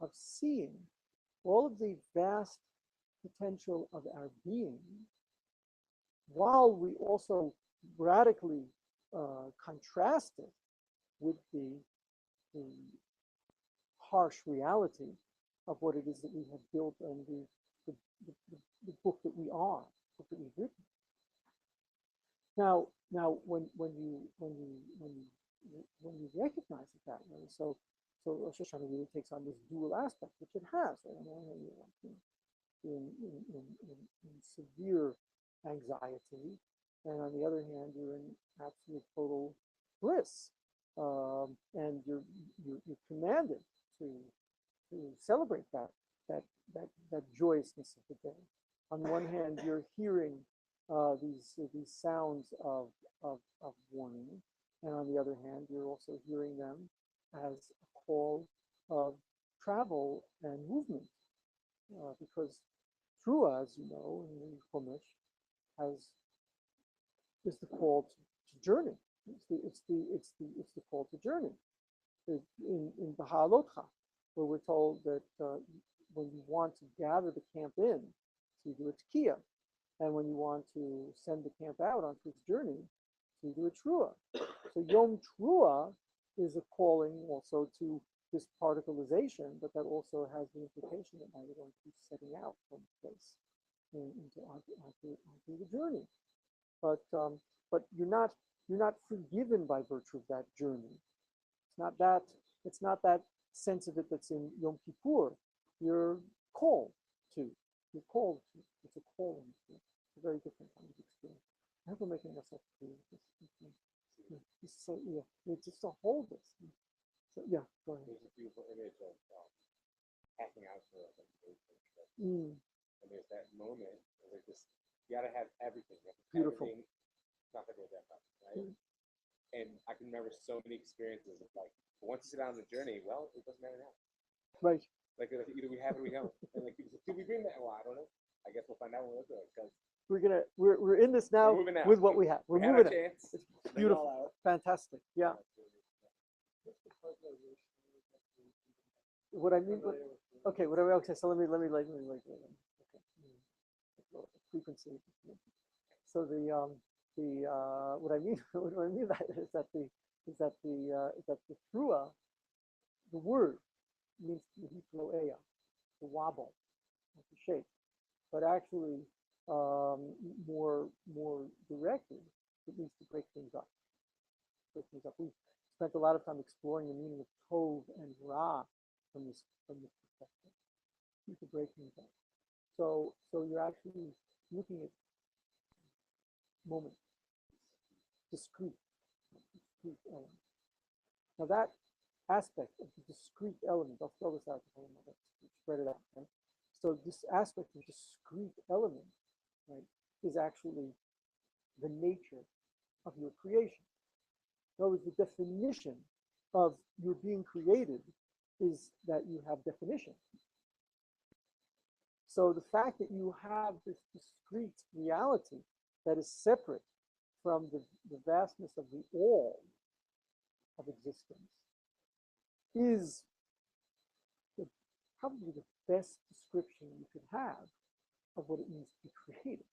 of seeing all of the vast potential of our being, while we also radically contrast it with the harsh reality of what it is that we have built and the book that we are, the book that we've written. Now, when you recognize it that way, so Rosh Hashanah really takes on this dual aspect, which it has. Right? in severe anxiety, and on the other hand, you're in absolute total bliss, and you're commanded to celebrate that joyousness of the day. On one hand, you're hearing these sounds of warning, and on the other hand, you're also hearing them as a call of travel and movement, because Trua, as you know, in the Chumash, is the call to journey. It's the call to journey. In Bahalotcha, where we're told that when you want to gather the camp in, so you do a tkiya, and when you want to send the camp out onto its journey, so you do a trua. So Yom Trua is a calling also to this particleization, but that also has the implication that now you're going to be setting out from the place onto the journey. But you're not forgiven by virtue of that journey. It's not that sense of it that's in Yom Kippur. You're called to. You're called to. It's a calling. It's a very different kind of experience. I hope I'm making myself clear. So yeah, just to hold this. So yeah, go ahead. There's a beautiful image of packing out for a vacation trip. And there's that moment where you gotta have everything. You have to beautiful. Everything, not that that much, right? And I can remember so many experiences of like, once you sit down on the journey, well, it doesn't matter now. Right. Like either we have it or we don't. And like, did we bring that? Well, I don't know. I guess we'll find out when we're doing it, because we're in this now with what we have. We're moving it. It's beautiful, fantastic. Yeah. What I mean, okay. So let me okay. Frequency. So what I mean is that the trua, the word means the hiploea, the wobble, the shake, but actually more directly, it means to break things up. We spent a lot of time exploring the meaning of tov and ra from this perspective. You to break things up. So you're actually looking at moments, discrete elements. Now that aspect of the discrete element, I'll spell this out before I spread it out. Right? So this aspect of discrete element, right, is actually the nature of your creation. In other words, the definition of your being created is that you have definition. So the fact that you have this discrete reality that is separate from the vastness of the all of existence is probably the best description you could have of what it means to be created.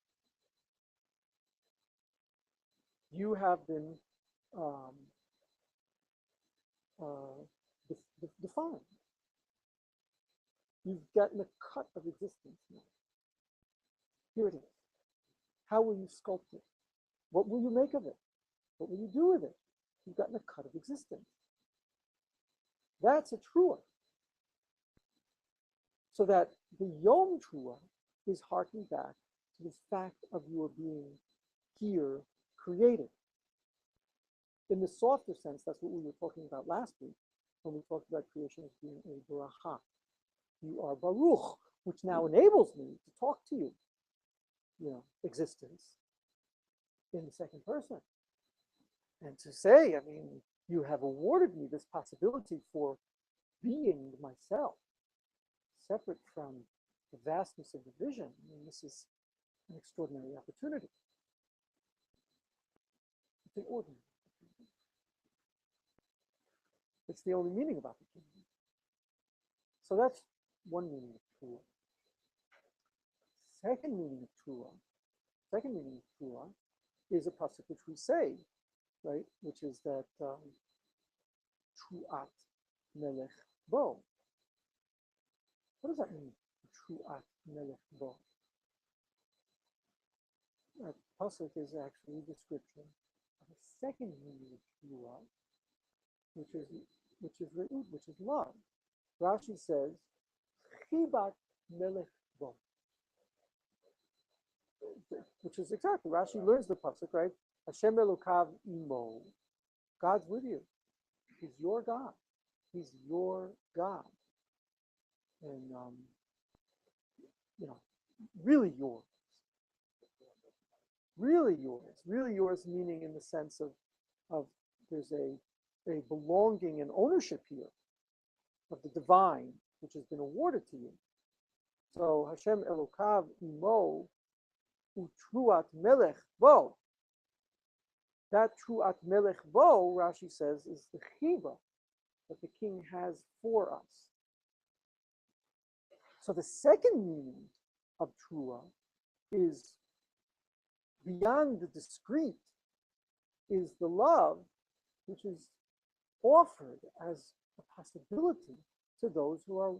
You have been defined. You've gotten a cut of existence now. Here it is. How will you sculpt it? What will you make of it? What will you do with it? You've gotten a cut of existence. That's a trua. So that the Yom Trua is harking back to the fact of your being here created. In the softer sense, that's what we were talking about last week when we talked about creation as being a bracha. You are Baruch, which now enables me to talk to you, existence in the second person. And to say, I mean, you have awarded me this possibility for being myself, separate from the vastness of the vision. I mean, this is an extraordinary opportunity. It's an ordinary opportunity. It's the only meaning of opportunity. So that's one meaning of trua. Second meaning of trua is a pasuk which we say, right, which is that truat melech bo. What does that mean? Truat melech bo. That pasuk is actually a description of a second meaning of trua, which is re'ut, which is love. Rashi says, chibat melech bo. which is exactly, Rashi learns the pasuk, right? Hashem Elokav imo. God's with you. He's your God. He's your God. And, you know, really yours. Really yours. Really yours meaning in the sense of there's a belonging and ownership here of the divine, which has been awarded to you. So Hashem Elokav imo utruat melech bo. That truat melech bo, Rashi says, is the chiva that the king has for us. So the second meaning of trua is beyond the discrete, is the love which is offered as a possibility to those who are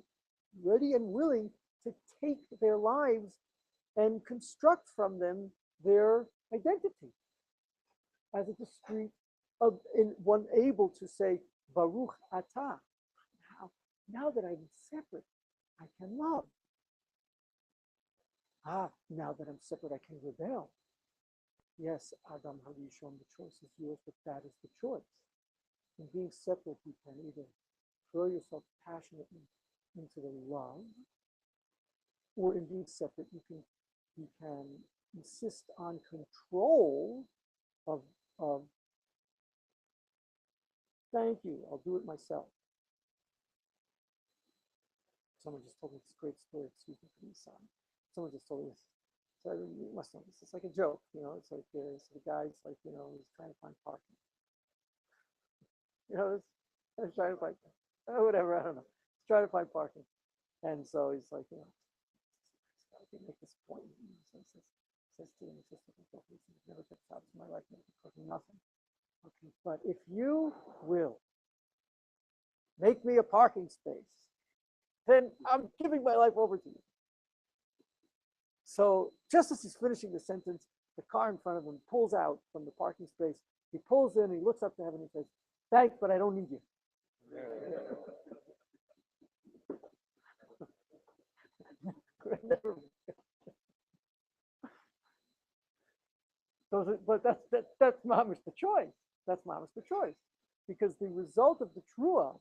ready and willing to take their lives and construct from them their identity as a discrete, in one able to say, Baruch Atah. Now that I'm separate, I can love. Now that I'm separate, I can rebel. Yes, Adam Harishon, the choice is yours, but that is the choice. In being separate, you can either throw yourself passionately into the love, or in being separate, you can insist on control of thank you, I'll do it myself. Someone just told me this great story, excuse me for the sound. Someone just told me this. So you must know this. It's like a joke, you know. It's like so the guy's like, you know, he's trying to find parking. You know, he's trying to find whatever, I don't know. He's trying to find parking. And so he's like, you know, I can make this point. So he says to him, he says to himself, he never gets out of my life, never parking, nothing. Okay, but if you will make me a parking space, then I'm giving my life over to you. So just as he's finishing the sentence, the car in front of him pulls out from the parking space. He pulls in, he looks up to heaven, and he says, thanks, but I don't need you. But that's mamish the choice. That's mamish the choice. Because the result of the trua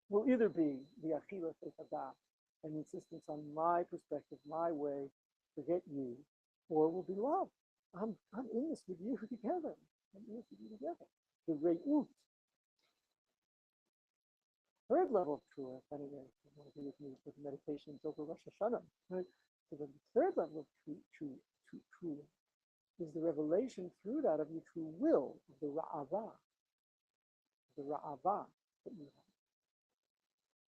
will either be the achila fechadah, an insistence on my perspective, my way, forget you, or it will be love. I'm in this with you together. I'm in this with you together. The re'ut. Third level of trua, if anyone want to be with me with meditations over Rosh Hashanah. Right? So the third level of trua is the revelation through that of your true will, of the ra'ava. The ra'ava that you have.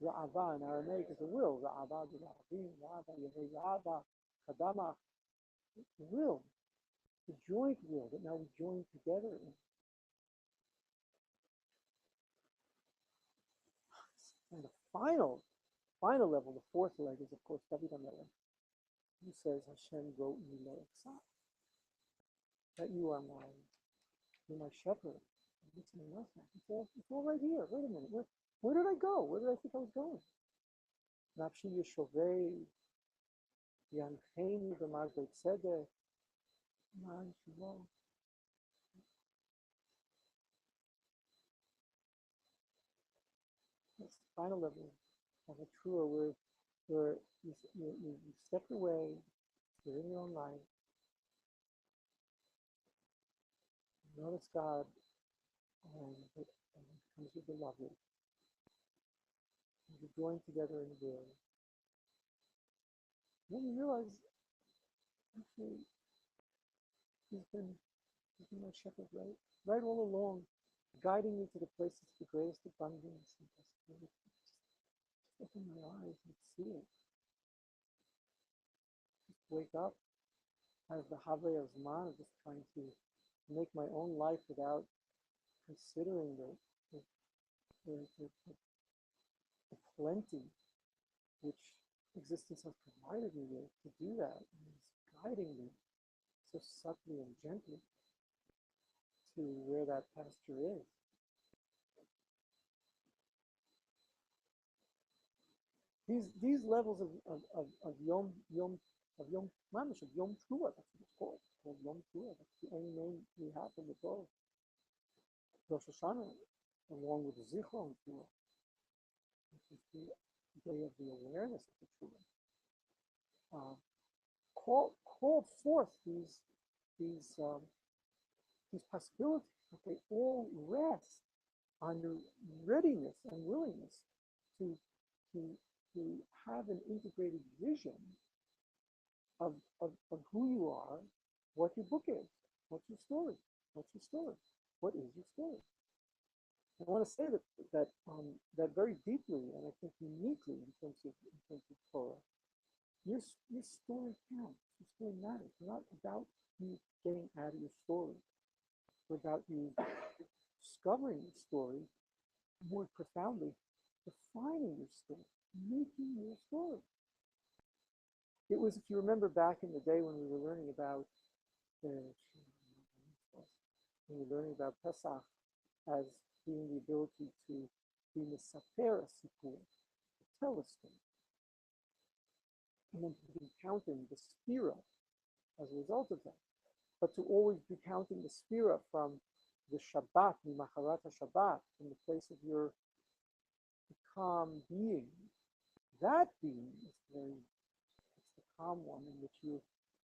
Ra'ava in Aramaic is a will. Ra'ava, the ra'avim, ra'ava, yehei ra'ava, kadama. The will, the joint will that now we join together in. And the final level, the fourth leg, is of course David HaMelech, who says, Hashem wrote me le'etzah, that you're my shepherd. It's all right here. Wait a minute. Where did I go? Where did I think I was going? Nafshi yeshovei, yancheni b'mar b'tzedek, man shelo. That's the final level of a trua where you step away, you're in your own life, you notice God, and it comes with the lovely. You join together in will. Then you realize, actually, he's been my shepherd, right all along, guiding me to the places of the greatest abundance and prosperity. Just open my eyes and see it. Just wake up, have the Havei of Zman, just trying to make my own life without considering the plenty which existence has provided me with to do that, and is guiding me so subtly and gently to where that pasture is. These levels of Yom of Yom Mamish, of Yom Teruah. That's what it's called. It's called Yom Teruah. That's the only name we have in the Torah. Rosh Hashanah, along with the Zichron Teruah, which is the day of the awareness of the Teruah. Call forth these possibilities, but they all rest on your readiness and willingness to have an integrated vision of who you are, what your book is, what's your story, what is your story. I want to say that very deeply, and I think uniquely in terms of Torah. Your story counts. Your story matters. It's not about you getting out of your story. It's about you discovering your story more profoundly, defining your story, making your story. It was, if you remember back in the day when we were learning about Pesach as being the ability to be mesaper a sipur, to tell a story, and then to be counting the sphira as a result of that, but to always be counting the sphira from the Shabbat, Mimacharat Shabbat, from the place of your calm being. That being is it's the calm one in which you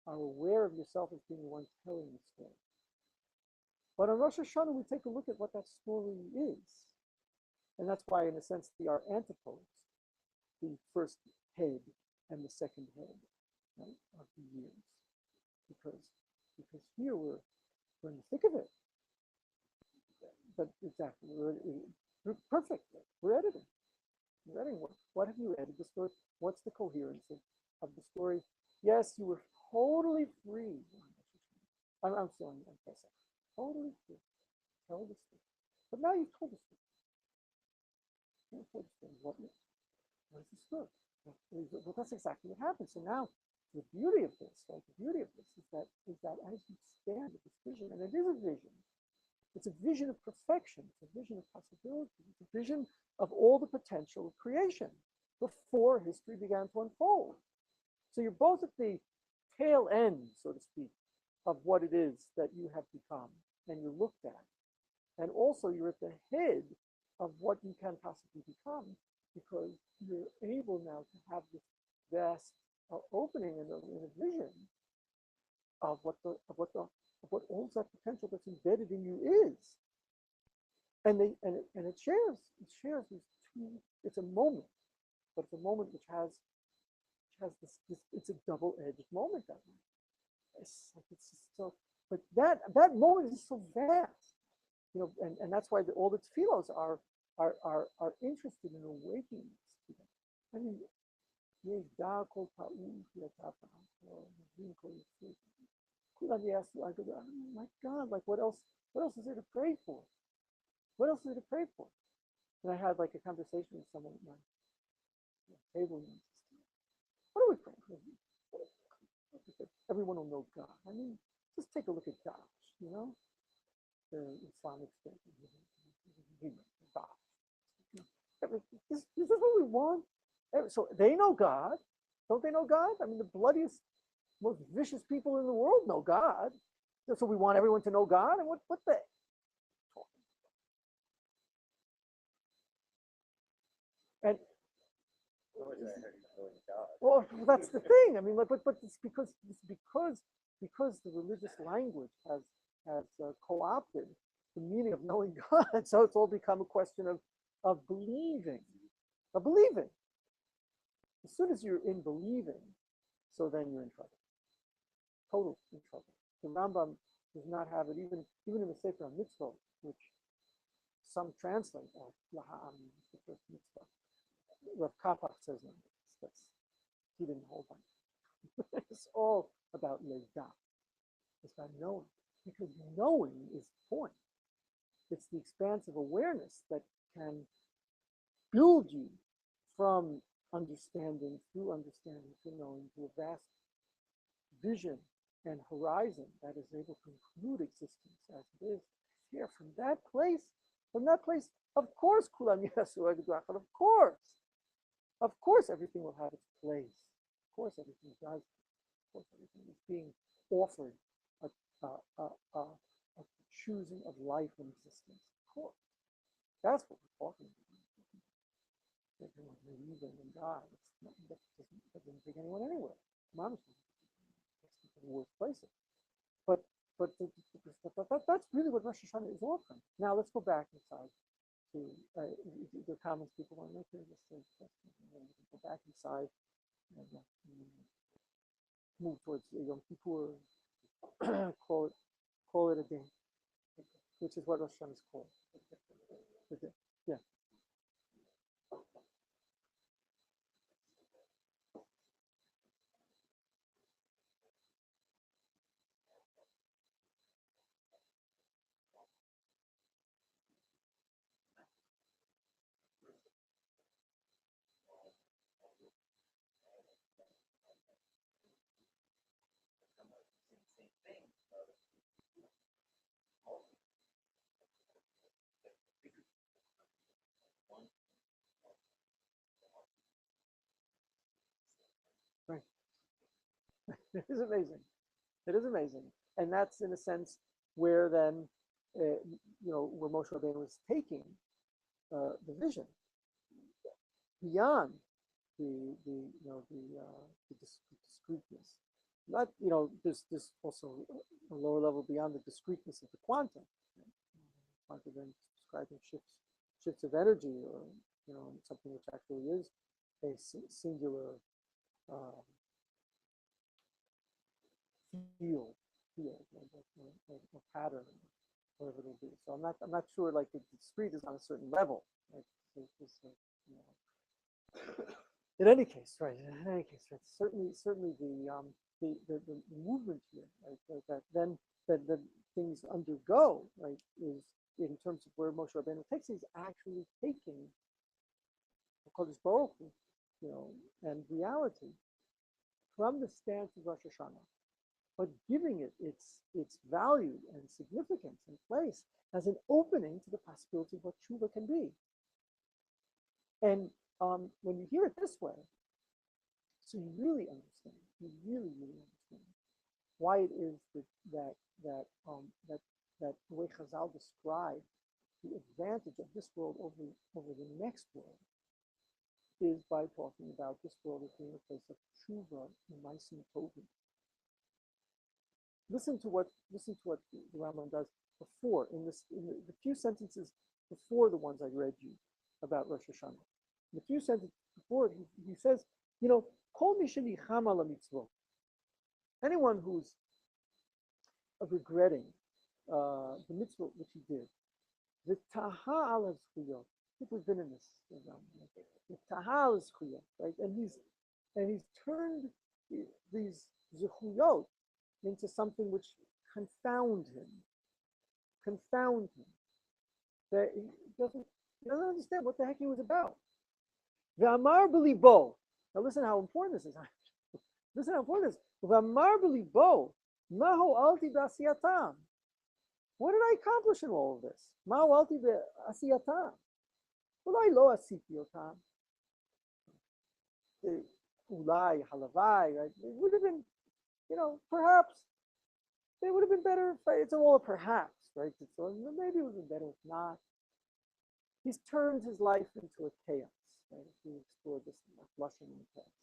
are aware of yourself as being the one telling the story. But on Rosh Hashanah, we take a look at what that story is. And that's why, in a sense, they are antipodes, the first head and the second head, right, of the years. Because here we're in the thick of it. But exactly, we're perfect. We're editing. We're editing. What have you edited the story? What's the coherence of the story? Yes, you were totally free. I'm still on Pesach. Totally free. Tell the story. But now you've told the story. You've told the story. What is the story? Well, that's exactly what happens. So now the beauty of this, right? The beauty of this is that as you stand with this vision, and it is a vision. It's a vision of perfection. It's a vision of possibility. It's a vision of all the potential of creation before history began to unfold. So you're both at the tail end, so to speak, of what it is that you have become and you're looked at. And also you're at the head of what you can possibly become, because you're able now to have this vast opening in a vision of what all that potential that's embedded in you is. And it shares these two. It's a moment, but it's a moment which has this it's a double-edged moment. That way. It's just so, but that moment is so vast, and that's why all the tefillos are interested in awakening us to that. I mean, oh my God, like what else is there to pray for? What else is there to pray for? And I had like a conversation with someone at my table. What are we praying for? Everyone will know God. I mean, just take a look at Daesh, the Islamic State. Is this what we want? So they know God. Don't they know God? I mean, the bloodiest, most vicious people in the world know God. So we want everyone to know God? And what the? And well, that's the thing. I mean, but it's because the religious language has co-opted the meaning of knowing God. So it's all become a question of believing. As soon as you're in believing, so then you're in trouble. Total in trouble. The Rambam does not have it even in the Sefer Mitzvot, which some translate as Laha'am, the first mitzvah. Rav Kapach says no. He didn't hold on. It's all about Ledah. It's about knowing. Because knowing is the point. It's the expansive awareness that can build you from understanding, through knowing, to a vast vision and horizon that is able to include existence as it is. Here, from that place, of course, of course, everything will have its place. Of course, everything does. course, everything is being offered a, a, a, a, a choosing of life and existence. Of course, that's what we're talking about. Everyone believing in God. That doesn't take anyone anywhere. Honestly, it's the worst places. But that's really what Rosh Hashanah is offering. Now let's go back inside to the comments people want to make here. Just go back inside and move towards Yom Kippur. call it a day, which is what Rosh Hashanah is called. Yeah. Right. It is amazing. It is amazing, and that's in a sense where then, where Moshe Rabbeinu was taking the vision beyond the discreteness. Not there's also a lower level beyond the discreteness of the quantum. Quantum then describing shifts of energy, or something which actually is a singular field, or pattern, whatever it'll be. So I'm not sure like the discrete is on a certain level. Right? In any case, right? Certainly the movement here, right? That then that things undergo, right? Is in terms of where Moshe Rabbeinu takes, he's actually taking Kodesh Baruch Hu, and reality from the stance of Rosh Hashanah, but giving it its value and significance and place as an opening to the possibility of what tshuva can be. And when you hear it this way, so you really understand. You really understand why it is that the way Chazal describe the advantage of this world over the next world is by talking about this world as being a place of tshuva and ma'asim tovim. Listen to what the Rambam does before in the few sentences before the ones I read you about Rosh Hashanah. In the few sentences before it, he says, Kol mi shenicham ala mitzvot. Anyone who's regretting the mitzvot which he did, the taha ala zchuyot. I think we've been in this. The taha ala zchuyot, right? And he's turned these zchuyot into something which confound him. That he doesn't understand what the heck he was about. V'amar b'libo. Now listen how important this is. Listen how important this is. V'amar b'libo. Maho alti b'asiyatam. What did I accomplish in all of this? Maho alti b'asiyatam. Ulai lo asiti otam. Ulai halavai. Right? It would have been, perhaps it would have been better if it's all perhaps, right? So maybe it would have been better if not. He's turned his life into a chaos. Right? We explored this blushing in the past.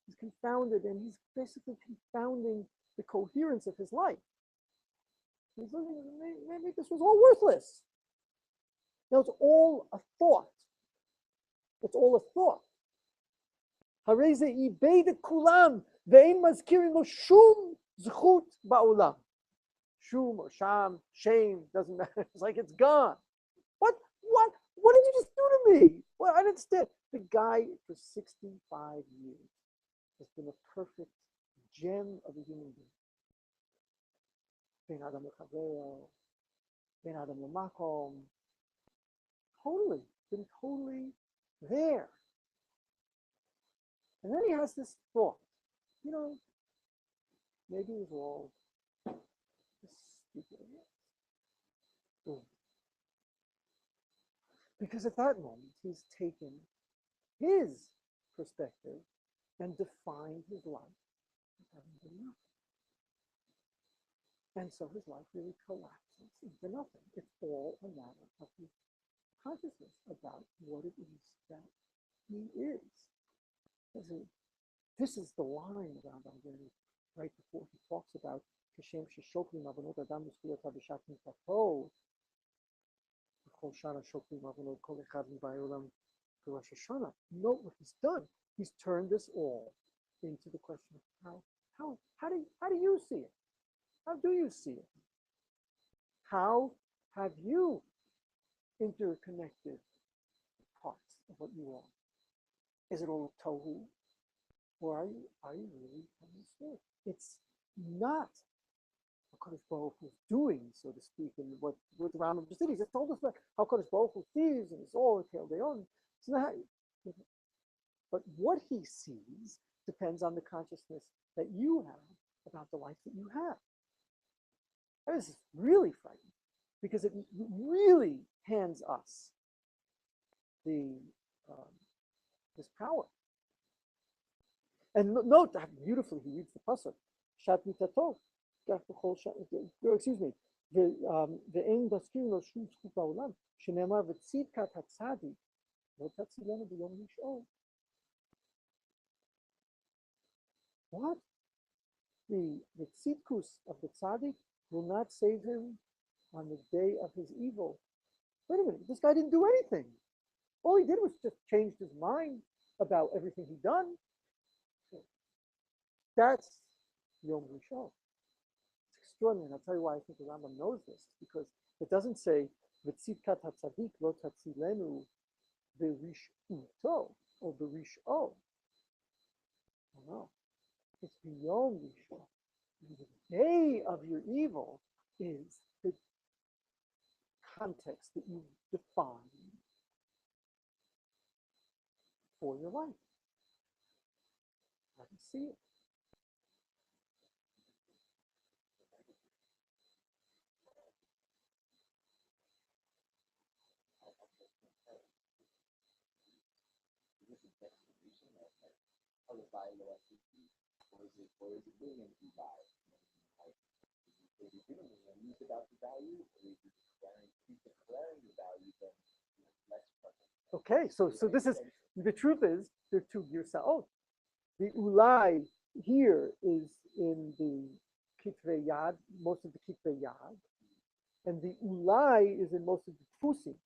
He's confounded, and he's basically confounding the coherence of his life. He's looking, maybe this was all worthless. Now it's all a thought. It's all a thought. Hareze ibed kulam ve'in mazkirin lo shum zchut ba'olam. Shum or sham, shame, doesn't matter. It's like it's gone. What did you just do to me? Well, I didn't understand. The guy for 65 years has been a perfect gem of a human being. Ben Adam Lechaveo, Ben Adam Lemakom. Been totally there. And then he has this thought, maybe it was all stupid. Because at that moment, he's taken his perspective and defined his life. having been nothing. And so his life really collapses into nothing. It's all a matter of his consciousness about what it is that he is. This is the line around Rambam right before he talks about Kashem Sheshoklim Avonot Adam L'Zkuyot HaBishat Mitato B'chol Shana Shoklim Avonot Kol Echad Mi'Bayolam Rosh Hashanah. Note what he's done. He's turned this all into the question of how do you see it? How do you see it? How have you interconnected parts of what you are? Is it all a tohu? Or are you really from the Spirit? It's not what Kadosh Baruch Hu is doing, so to speak, and what the Rambam just did. He just told us about how Kadosh Baruch Hu sees, and it's all a tale they own. It's not. But what he sees depends on the consciousness that you have about the life that you have. And this is really frightening because it really hands us this power. And note how beautifully he reads the pasuk. Shat mitato, excuse me. Ve'en daskir lo shum zchut ba'olam, shenemar v'tzidkat hatzadik, lo tatzilenu b'yom rishon. What? The tzidkus of the tzaddik will not save him on the day of his evil. Wait a minute, this guy didn't do anything. All he did was just change his mind about everything he'd done. That's Yom Rishon. It's extraordinary. And I'll tell you why I think the Rambam knows this, because it doesn't say V'tzidkat hatzadik lo tatzilenu b'rishuto or b'risho. No, it's beyond Rishon. The day of your evil is the context that you define for your life. I can see it. Or is it being implied? If you're giving them news about the value, or if you're declaring the value, then less present. Okay, so this is the truth is there are two Girsa'ot. The Ulai here is in the Kitvei Yad, most of the Kitvei Yad, and the Ulai is in most of the Tfusim.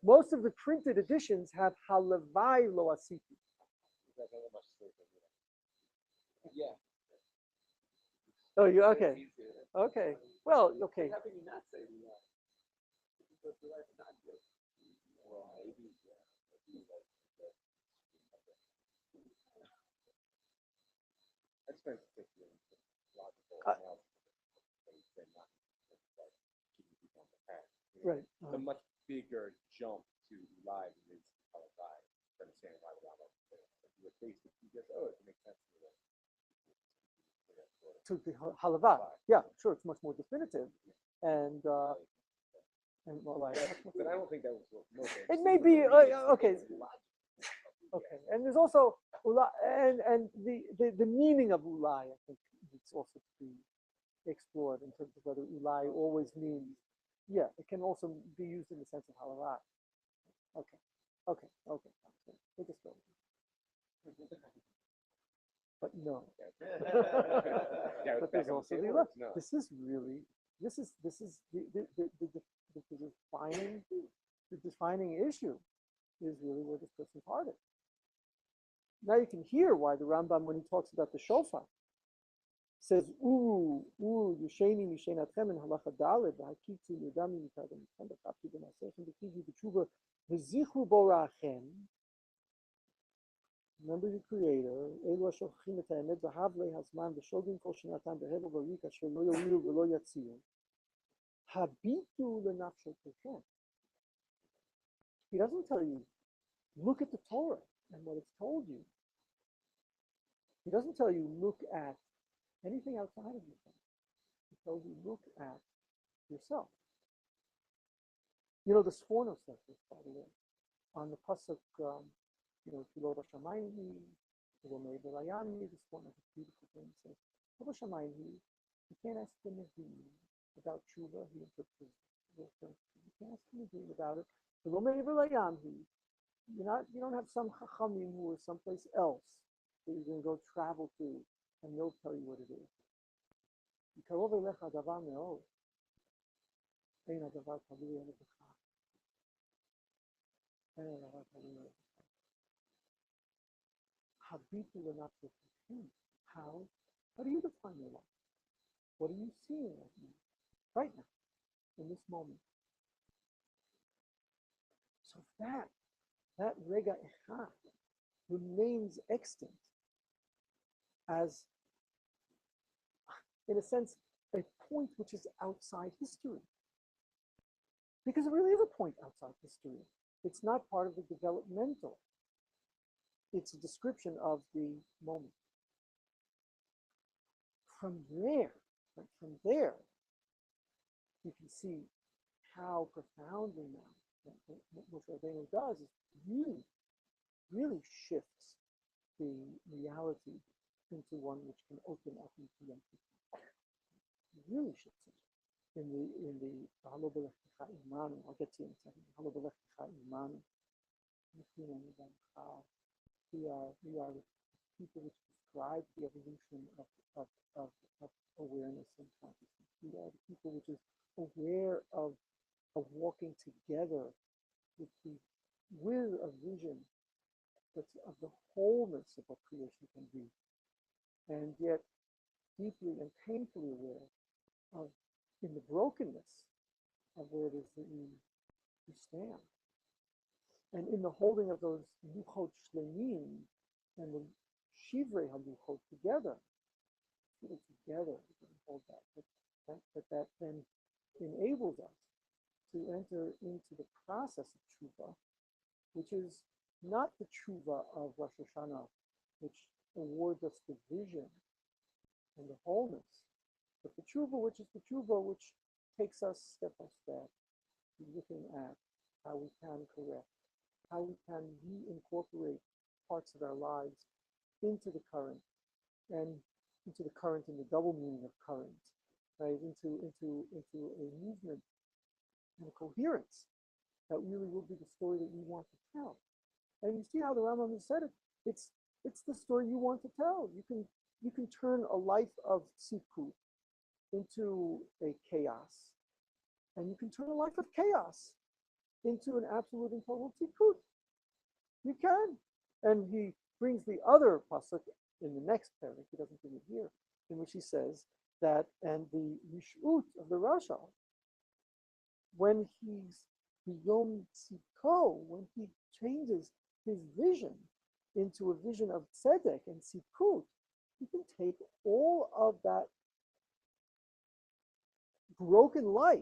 Most of the printed editions have Halavai Lo Asiti. Yeah. Oh, you okay? Okay. Well, okay. How can you not say that? Because the life is not good. Well, maybe. I just think it's logical Right. A much bigger jump to live is live. Understanding why we're not with Facebook, you just it makes sense to me. To the halava, yeah, sure, it's much more definitive, and well, like, but I don't think that was it may be okay. Okay, and there's also and the meaning of ulai. I think it's also to be explored in terms of whether ulai always means. Yeah, it can also be used in the sense of halava. Okay. Take a story. But no. But there's also the look. This is the defining issue is really where this person's heart is. Now you can hear why the Rambam, when he talks about the shofar, says Yusheni Mishenatchem in Halacha Daled V'Hakitzu Yudami Mikadem B'Chapti B'Masechem B'Kivi B'Tshuva V'Zichru Borachem. Remember your Creator. Elu Hashokchim Et HaEmet V'Havlei Hazman V'Shogim Kol Shinatam B'Hevel V'Rik Asher Lo Yomiru V'Lo Yatziru Habitu L'Nafsho Kochem. He doesn't tell you, look at the Torah and what it's told you. He doesn't tell you, look at anything outside of yourself. He tells you, look at yourself. You know, the Sforno says this, by the way, on the pasuk, Kilot Hashamayim, This one of the beautiful things says, you can't ask the Naveen about tshuva. He interprets the term. You can't ask the Naveen about it. You don't have some chachamim who are someplace else that you're going to go travel to, and they'll tell you what it is. How? How do you define your life? What are you seeing right now, in this moment? So that rega echad remains extant as, in a sense, a point which is outside history. Because it really is a point outside history. It's not part of the developmental. It's a description of the moment. From there, you can see how profoundly now what Moshe Rabbeinu does is really shifts the reality into one which can open up into Yom Kippur. Really shifts it. In the Halo B'Lechecha Imanu, I'll get to it in a second. Halo B'Lechecha Imanu. We are the people which describe the evolution of awareness and consciousness. We are the people which is aware of walking together with a vision that's of the wholeness of what creation can be, and yet deeply and painfully aware of in the brokenness of where it is that we stand. And in the holding of those luchot shlemim and the shivrei haluchot together, we can hold that then enables us to enter into the process of tshuva, which is not the tshuva of Rosh Hashanah, which awards us the vision and the wholeness, but the tshuva which is the tshuva which takes us step by step, looking at how we can correct, how we can reincorporate parts of our lives into the current, and into the current in the double meaning of current, right? Into a movement and a coherence that really will be the story that we want to tell. And you see how the Rambam has said it. It's the story you want to tell. You can turn a life of tziput into a chaos, and you can turn a life of chaos into an absolute and total tziput. You can. And he brings the other pasuk in the next paragraph, he doesn't bring it here, in which he says that, and the rishut of the Rasha, when he's beyond tzidko, when he changes his vision into a vision of tzedek and tzidkut, he can take all of that broken life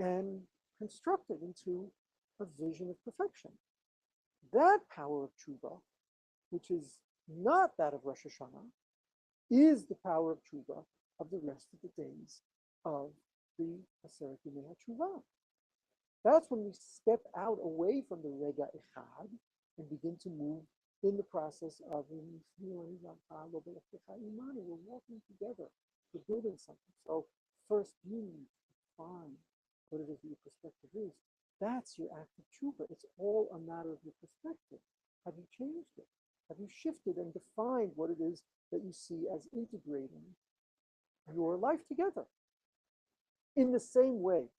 and construct it into a vision of perfection. That power of tshuva, which is not that of Rosh Hashanah, is the power of tshuva of the rest of the days of the Aseret Yemei HaTshuvah. That's when we step out away from the Rega Echad and begin to move in the process of we're walking together, we're building something. So first you need to define what it is that your perspective is. That's your act of tshuva. It's all a matter of your perspective. Have you changed it? Have you shifted and defined what it is that you see as integrating your life together? In the same way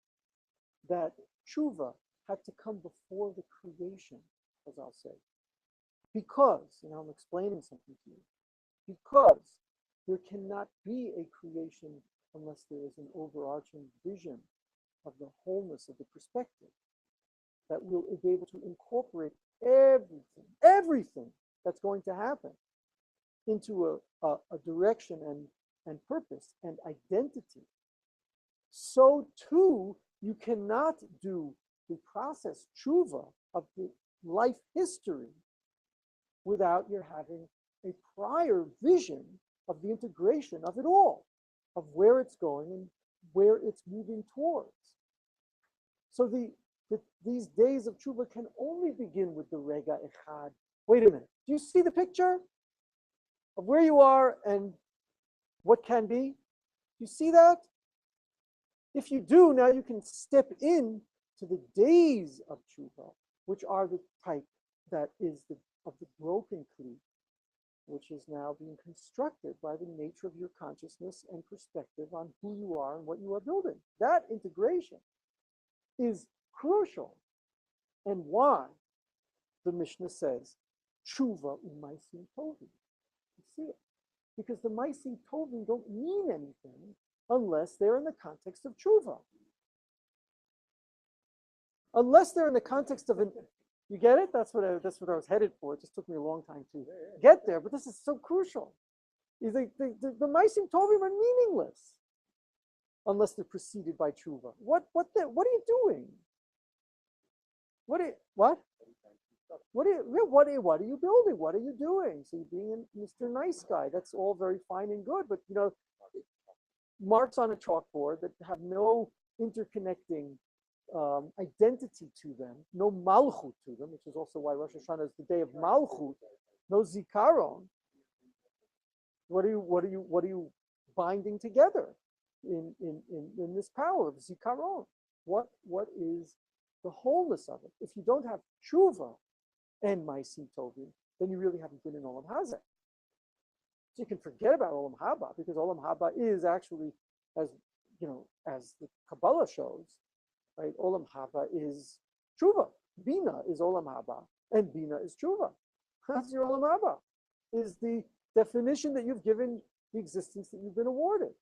that tshuva had to come before the creation, as I'll say. Because, and I'm explaining something to you, because there cannot be a creation unless there is an overarching vision of the wholeness of the perspective that will be able to incorporate everything that's going to happen into a direction and purpose and identity. So too, you cannot do the process tshuva of the life history without your having a prior vision of the integration of it all, of where it's going and where it's moving towards. So these days of tshuva can only begin with the Rega Echad. Wait a minute, do you see the picture? of where you are and what can be. You see that? If you do, now you can step in to the days of tshuva, which are the type that is of the broken kli, which is now being constructed by the nature of your consciousness and perspective on who you are and what you are building. That integration is crucial, and why the Mishnah says tshuva u'maisim tovim. You see it, because the maisim tovim don't mean anything unless they're in the context of tshuva. Unless they're in the context of an, you get it? That's what I was headed for. It just took me a long time to get there, but this is so crucial. The maisim tovim are meaningless unless they're preceded by tshuva. What are you doing? What are you building? What are you doing? So you're being Mr. Nice Guy. That's all very fine and good, but marks on a chalkboard that have no interconnecting identity to them, no malchut to them, which is also why Rosh Hashanah is the day of malchut, no zikaron. What are you binding together in this power of zikaron? What is the wholeness of it? If you don't have tshuva and maisim tovim, then you really haven't been in olam hazeh. So you can forget about olam haba, because olam haba is actually, as the Kabbalah shows, right? Olam haba is tshuva. Bina is olam haba, and bina is tshuva. That's your olam haba. Is the definition that you've given the existence that you've been awarded.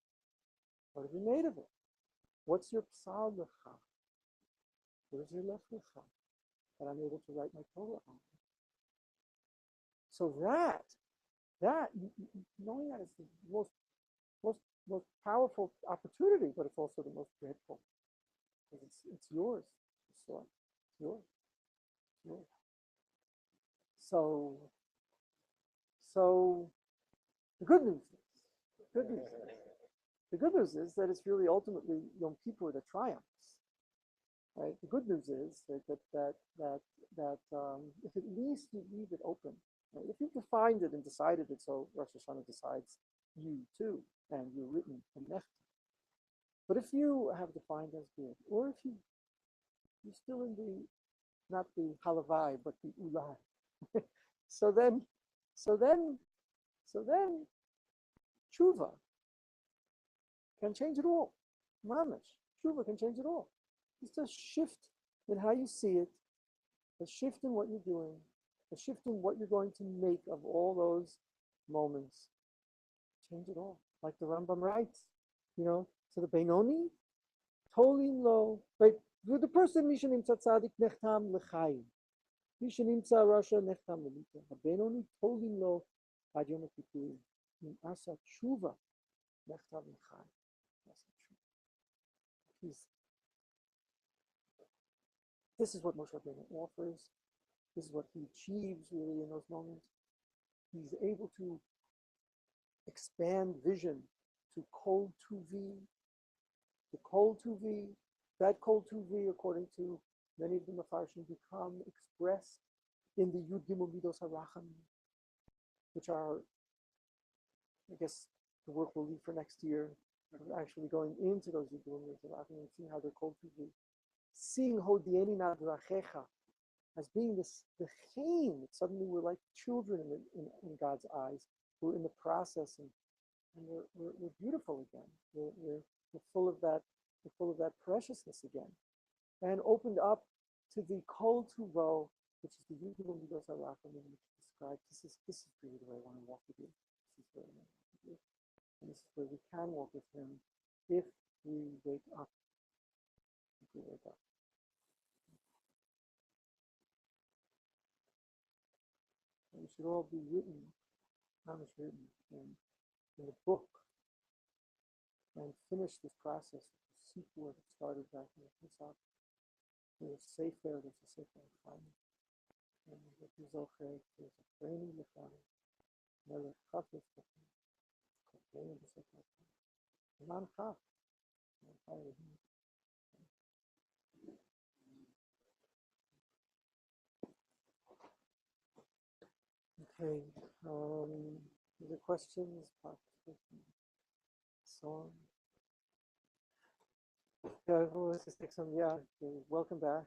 What have you made of it? What's your psal lecha? What is your lech lecha that I'm able to write my Torah on? So that knowing that is the most powerful opportunity, but it's also the most dreadful, because it's yours. It's yours. It's yours. So the good news is that it's really ultimately Yom Kippur that triumphs. Right? The good news is that if at least you leave it open, right? If you've defined it and decided it, so Rosh Hashanah decides you too, and you're written in Nechta. But if you have defined as good, or if you're still in not the halavai, but the ulai, so then tshuva can change it all. Mamish, tshuva can change it all. It's a shift in how you see it, a shift in what you're doing, a shift in what you're going to make of all those moments. Change it all. Like the Rambam writes, so the Benoni, Tolim lo, right? With the person, Mishanim Tzaddik Nechtam Lechayim. Mishanim Rasha Nechtam Lemita. The Benoni, Tolim lo, Ad Yom Kippurim. In Asa Tshuva, Nechtam Lechayim. This is what Moshe Rabbeinu offers. This is what he achieves really in those moments. He's able to expand vision to Kol Tuvi. The Kol Tuvi, that Kol Tuvi, according to many of the Mefarshim, become expressed in the Yud Gimel Midos HaRacham, which are, I guess, the work we'll leave for next year. We're actually going into those Yud Gimel Midos HaRacham and seeing how they're Kol Tuvi. Seeing Hodieni Nadrachecha as being the chaim, suddenly we're like children in God's eyes. We're in the process, and we're beautiful again. We're full of that. We're full of that preciousness again, and opened up to the Kol Tuvo, which is the Yudhim Midos HaRacham, which describes this is really the way I want to walk with you. This is where I want to walk with you, and this is where we can walk with Him if we wake up. If we wake up. We should all be written, in the book, and finish this process of the sequel that started back in the Pesach. There's a sefer, there's a sefer Chaim, and there's a zocher, there's a training Lechai, Melech Chafetz Lechai, Kopein B'Sefer Chaim, Man Chaf, Okay, Other questions? Song? Yeah, we'll just take some. Yeah, welcome back.